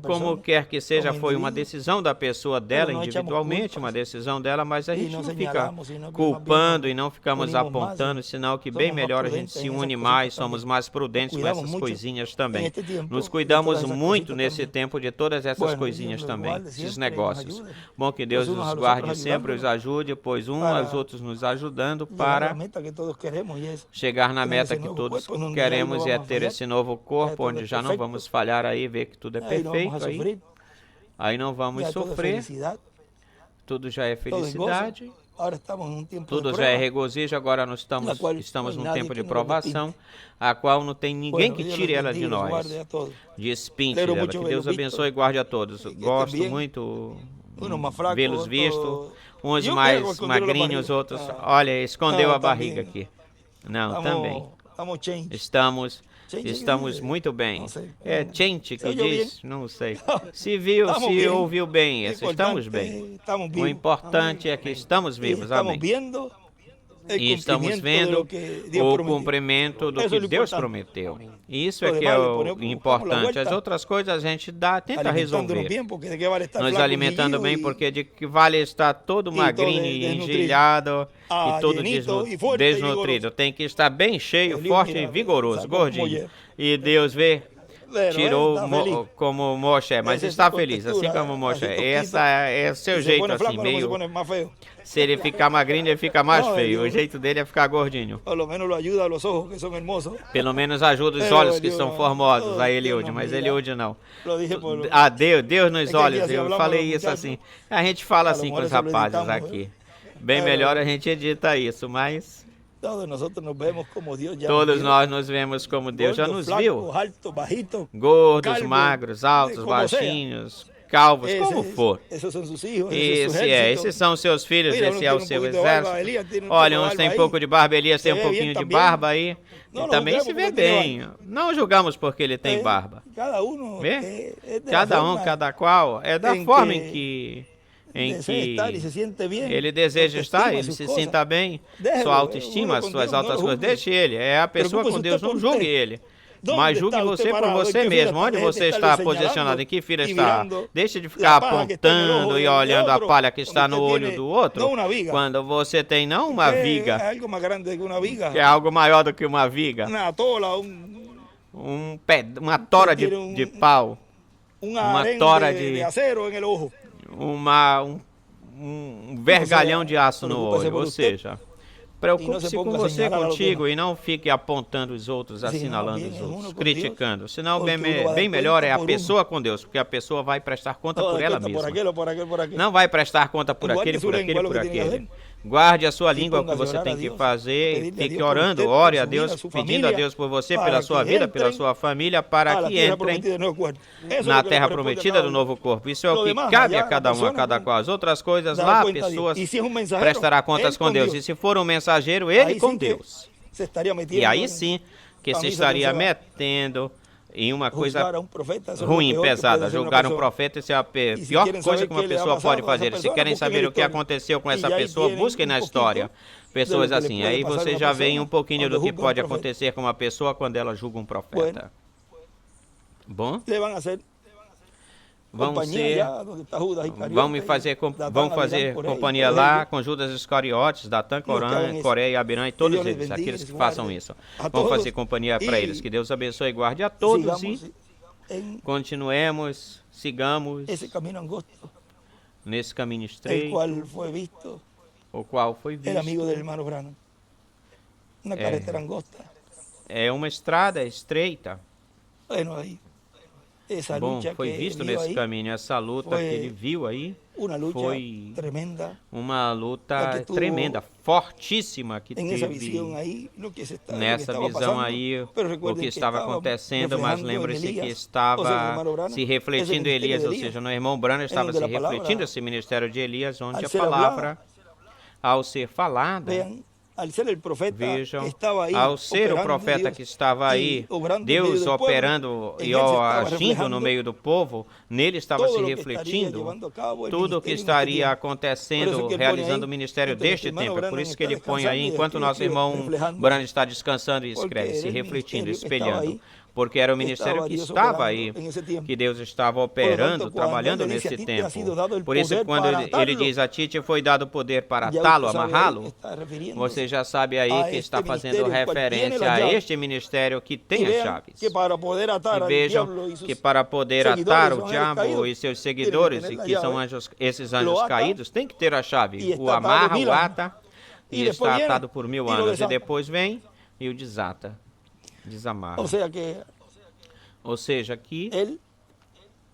Speaker 1: como quer que seja, foi uma decisão da pessoa dela, individualmente, uma decisão dela, mas a gente não fica culpando e não ficamos apontando, senão que bem melhor a gente se une mais, somos mais prudentes com essas coisinhas também. Nos cuidamos muito nesse tempo de todas essas coisinhas também, esses negócios. Bom, que Deus nos guarde sempre, os ajude, pois aos outros nos ajudando para chegar na meta que todos queremos, e é ter esse novo corpo, onde já não vamos falhar aí, ver que tudo é perfeito aí não vamos sofrer, tudo já é felicidade, tudo já é regozijo. Agora nós estamos num tempo de provação, a qual não tem ninguém que tire ela de nós, despinte dela. Que Deus abençoe e guarde a todos. Gosto muito vê-los visto, uns mais magrinhos, outros, olha, escondeu a barriga aqui. Não, também. Estamos muito bem. É gente que diz, não sei. Se viu, se ouviu bem isso, estamos bem. O importante é que estamos vivos, amém. E estamos vendo o cumprimento do que Deus prometeu. Isso é que é o importante. As outras coisas a gente tenta resolver. Nos alimentando bem, porque de que vale estar todo magrinho e engelhado e todo desnutrido. Tem que estar bem cheio, forte e vigoroso, gordinho. E Deus vê, tirou como Moshe, mas está feliz, assim como Moshe. Essa é o seu jeito, assim, meio... Se ele ficar magrinho, ele fica mais feio. O jeito dele é ficar gordinho. Pelo menos ajuda os olhos que são formosos, a Eliude, mas Eliude não. Deus nos olhos, eu falei isso assim. A gente fala assim com os rapazes aqui. Bem melhor a gente edita isso, mas... Todos nós nos vemos como Deus já nos viu. Gordos, magros, altos, baixinhos, calvos, como for. Esses são seus filhos, esse é o seu exército. Olha, uns têm pouco de barba, Elias tem um pouquinho de barba aí. E também se vê bem. Não julgamos porque ele tem barba. Cada um, cada qual, é da forma em que ele deseja estar, ele se sinta bem, sua autoestima, suas altas coisas, deixe ele, é a pessoa com Deus, não julgue ele, mas julgue você por você mesmo, onde você está posicionado, em que fila está, deixe de ficar apontando e olhando a palha que está no olho do outro, quando você tem não uma viga, que é algo maior do que uma viga, uma tora de pau, uma tora de... um vergalhão de aço no olho, ou seja, preocupe-se com você, contigo, e não fique apontando os outros, assinalando os outros, criticando. Senão, bem melhor é a pessoa com Deus, porque a pessoa vai prestar conta por ela mesma. Não vai prestar conta por aquele, por aquele, por aquele. Guarde a sua língua, o que você tem que fazer, e fique orando, ore a Deus, pedindo a Deus por você, pela sua vida, pela sua família, para que entrem na terra prometida do novo corpo. Isso é o que cabe a cada um, a cada qual. As outras coisas lá, a pessoa prestará contas com Deus. E se for um mensageiro, ele com Deus. E aí sim que se estaria metendo em uma coisa ruim, pesada. Julgar um profeta, isso é a pior coisa que uma pessoa pode fazer. Se querem saber o que aconteceu com essa pessoa, busquem na história pessoas assim. Aí você já vê um pouquinho do que pode acontecer com uma pessoa quando ela julga um profeta. Bom? Vão fazer companhia lá com Judas Iscariotes, Datã, Coreia e Abirã e todos eles, aqueles que façam isso. Vão fazer companhia para eles. Que Deus abençoe e guarde a todos e continuemos, sigamos nesse caminho estreito, o qual foi visto. É uma estrada estreita. Bom, foi visto nesse caminho, essa luta que ele viu aí, foi uma luta tremenda, fortíssima que teve nessa visão aí, o que estava acontecendo, mas lembre-se que estava se refletindo Elias, ou seja, no irmão Branham estava se refletindo esse ministério de Elias, onde a palavra, ao ser falada, vejam, ao ser o profeta que estava aí, Deus operando e agindo no meio do povo, nele estava se refletindo tudo o que estaria acontecendo, realizando o ministério deste tempo. É por isso que ele põe aí, enquanto o nosso irmão Branham está descansando e escreve, se refletindo, espelhando. Porque era o ministério que estava aí, que Deus estava operando, trabalhando nesse tempo. Por isso, quando ele diz a Tite foi dado o poder para atá-lo, amarrá-lo, você já sabe aí que está fazendo referência a este ministério que tem as chaves. E vejam que para poder atar o diabo e seus seguidores, e que são esses anjos caídos, tem que ter a chave. O amarra, o ata, e está atado por 1000 anos. E depois vem e o desata. Desamarra. Ou seja, que ele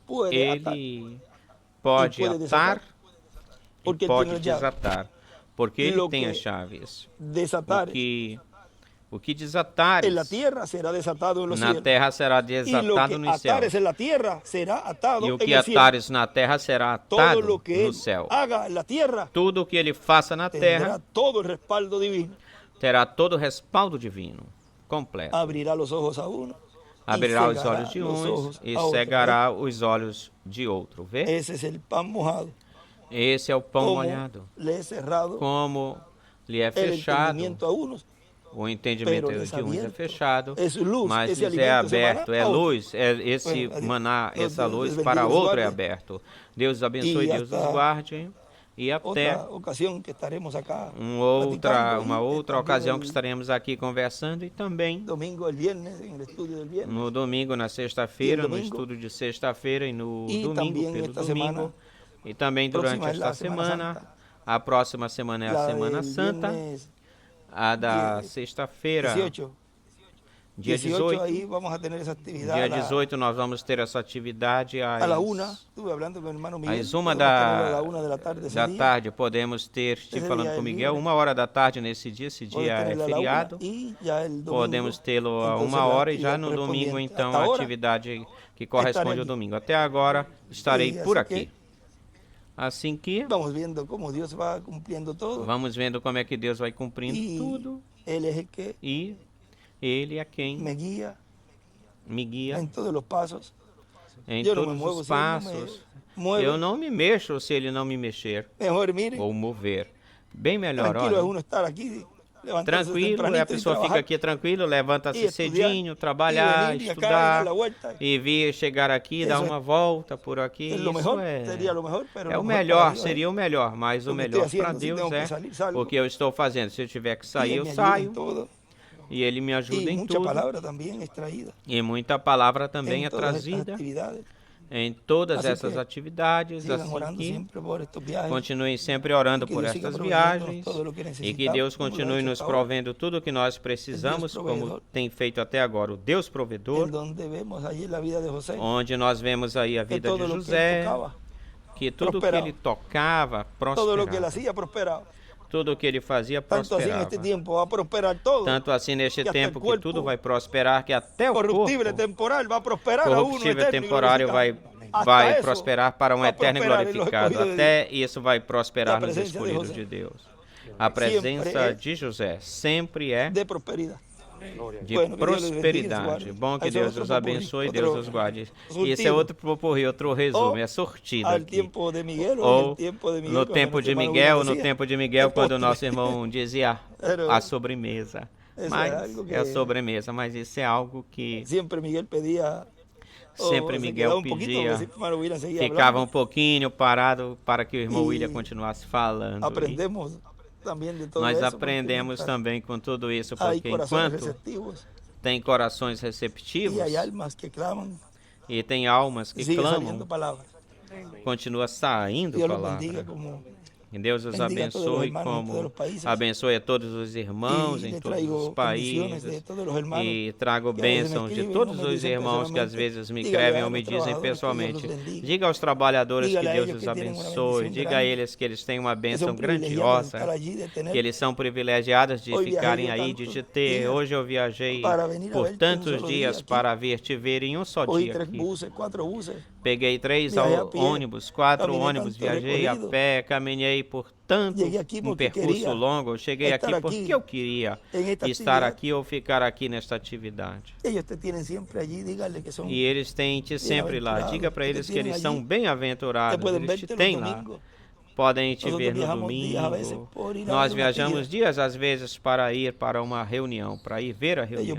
Speaker 1: pode atar e pode desatar, porque ele tem as chaves. O que desatares na terra será desatado no céu, e o que atares na terra será atado no céu. Tudo o que ele faça na terra terá todo o respaldo divino. Completo. Abrirá os olhos de uns e cegará os olhos de outro. Vê? Esse é o pão molhado. Como lhe é fechado, o entendimento de uns é fechado, mas lhes é aberto, é luz, esse maná, essa luz para outro é aberto. Deus abençoe, Deus os guarde. E até uma outra ocasião que estaremos aqui conversando, e também no domingo, na sexta-feira, no estudo de sexta-feira, e no domingo, pelo domingo, e também durante esta semana. A próxima semana é a Semana Santa, a da sexta-feira, dia 18, dia 18 nós vamos ter essa atividade às 1 da tarde. Podemos ter, falando com o Miguel, 1h da tarde nesse dia, esse dia é feriado. Podemos tê-lo a 1h e já no domingo, então, a atividade que corresponde ao domingo. Até agora estarei por aqui. Assim que vamos vendo como é que Deus vai cumprindo tudo. E Ele é quem me guia em todos os passos. Eu não me mexo se Ele não me mexer ou mover. Bem melhor, olha. Tranquilo, a pessoa fica aqui tranquilo, levanta-se cedinho, trabalhar, estudar, e vir chegar aqui, dar uma volta por aqui. Isso é o melhor, seria o melhor, mas o melhor para Deus é o que eu estou fazendo. Se eu tiver que sair, eu saio. E Ele me ajuda em tudo. E muita palavra também é trazida em todas essas atividades. Assim que continuem sempre orando por estas viagens, e que Deus continue nos provendo tudo o que nós precisamos, como tem feito até agora o Deus provedor, onde nós vemos aí a vida de José, que tudo o que ele tocava prosperava. Tudo o que ele fazia prosperava. Tanto assim neste tempo que tudo vai prosperar, que até o corruptível temporário vai prosperar para um eterno glorificado. Até isso vai prosperar nos escolhidos de Deus. A presença de José sempre é de prosperidade. Bom, que Deus os abençoe e Deus os guarde. E esse é outro popurrí, outro resumo, é sortido aqui. Ou no tempo de Miguel, quando o nosso irmão dizia a sobremesa. Mas é a sobremesa, mas isso é algo que sempre Miguel pedia, ficava um pouquinho parado para que o irmão William continuasse falando. Nós aprendemos também com tudo isso, porque enquanto tem corações receptivos e tem almas que clamam, continua saindo palavra. Que Deus os abençoe, como abençoe a todos os irmãos em todos os países, e trago bênçãos de todos os irmãos que às vezes me escrevem ou me dizem pessoalmente. Diga aos trabalhadores que Deus os abençoe, diga a eles que eles têm uma bênção grandiosa, que eles são privilegiados de ficarem aí, de te ter. Hoje eu viajei por tantos dias para vir te ver em um só dia aqui. Peguei 3 ônibus, 4 ônibus, viajei a pé, caminhei por tanto um percurso longo. Eu cheguei aqui porque eu queria estar aqui ou ficar aqui nesta atividade. E eles têm-te sempre lá. Diga para eles que eles são bem-aventurados, eles te têm lá. Podem te ver no domingo. Nós viajamos dias, às vezes, para ir para uma reunião, para ir ver a reunião.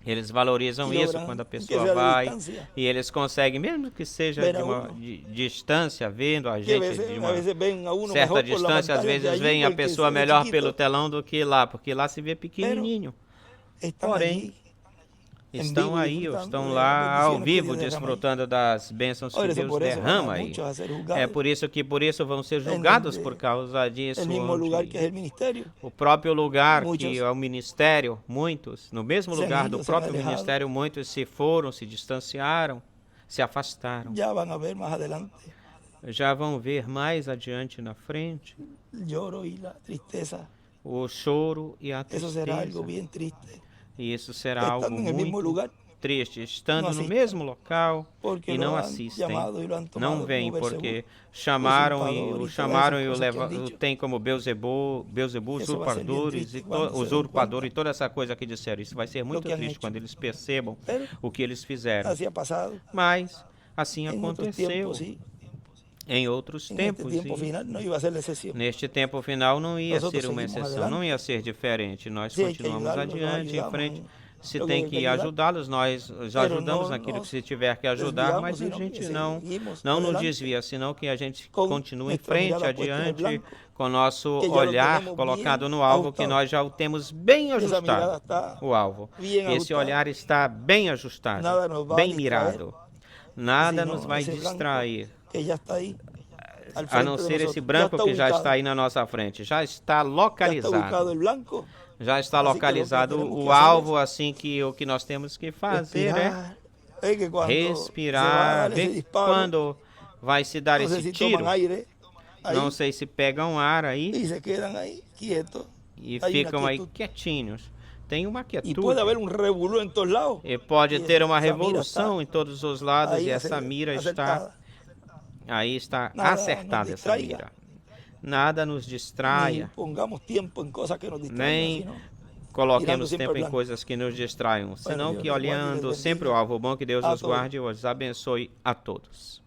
Speaker 1: Eles valorizam isso quando a pessoa vai, e eles conseguem, mesmo que seja de uma distância, vendo a gente de uma certa distância, às vezes veem a pessoa melhor pelo telão do que lá, porque lá se vê pequenininho. Porém, estão aí, estão lá ao vivo, desfrutando das bênçãos que Deus derrama aí. É por isso vão ser julgados por causa disso. O próprio lugar que é o ministério, muitos, no mesmo lugar do próprio ministério, muitos se foram, se distanciaram, se afastaram. Já vão ver mais adiante na frente o choro e a tristeza. E isso será algo muito triste, estando no mesmo local e não assistem, não vêm, porque chamaram e o tem como Beelzebub, usurpador e toda essa coisa que disseram. Isso vai ser muito triste quando eles percebam o que eles fizeram. Mas assim aconteceu. Em outros tempos, neste tempo final não ia ser uma exceção, não ia ser diferente. Nós continuamos adiante, em frente. Se tem que ajudá-los, nós já ajudamos naquilo que se tiver que ajudar, mas a gente não nos desvia, senão que a gente continue em frente, adiante, com o nosso olhar colocado no alvo, que nós já o temos bem ajustado, o alvo. Esse olhar está bem ajustado, bem mirado. Nada nos vai distrair, a não ser esse branco que já está aí na nossa frente. Já está localizado. Já está localizado o alvo, assim que o que nós temos que fazer é respirar, ver quando vai se dar esse tiro. Não sei se pegam ar aí e ficam aí quietinhos. Tem uma quietude. E pode ter uma revolução em todos os lados, e essa mira está... Aí está acertada essa mira. Nada nos distraia. Nem coloquemos tempo em coisas que nos distraiam, senão que olhando sempre o alvo. Bom, que Deus os guarde e os abençoe a todos.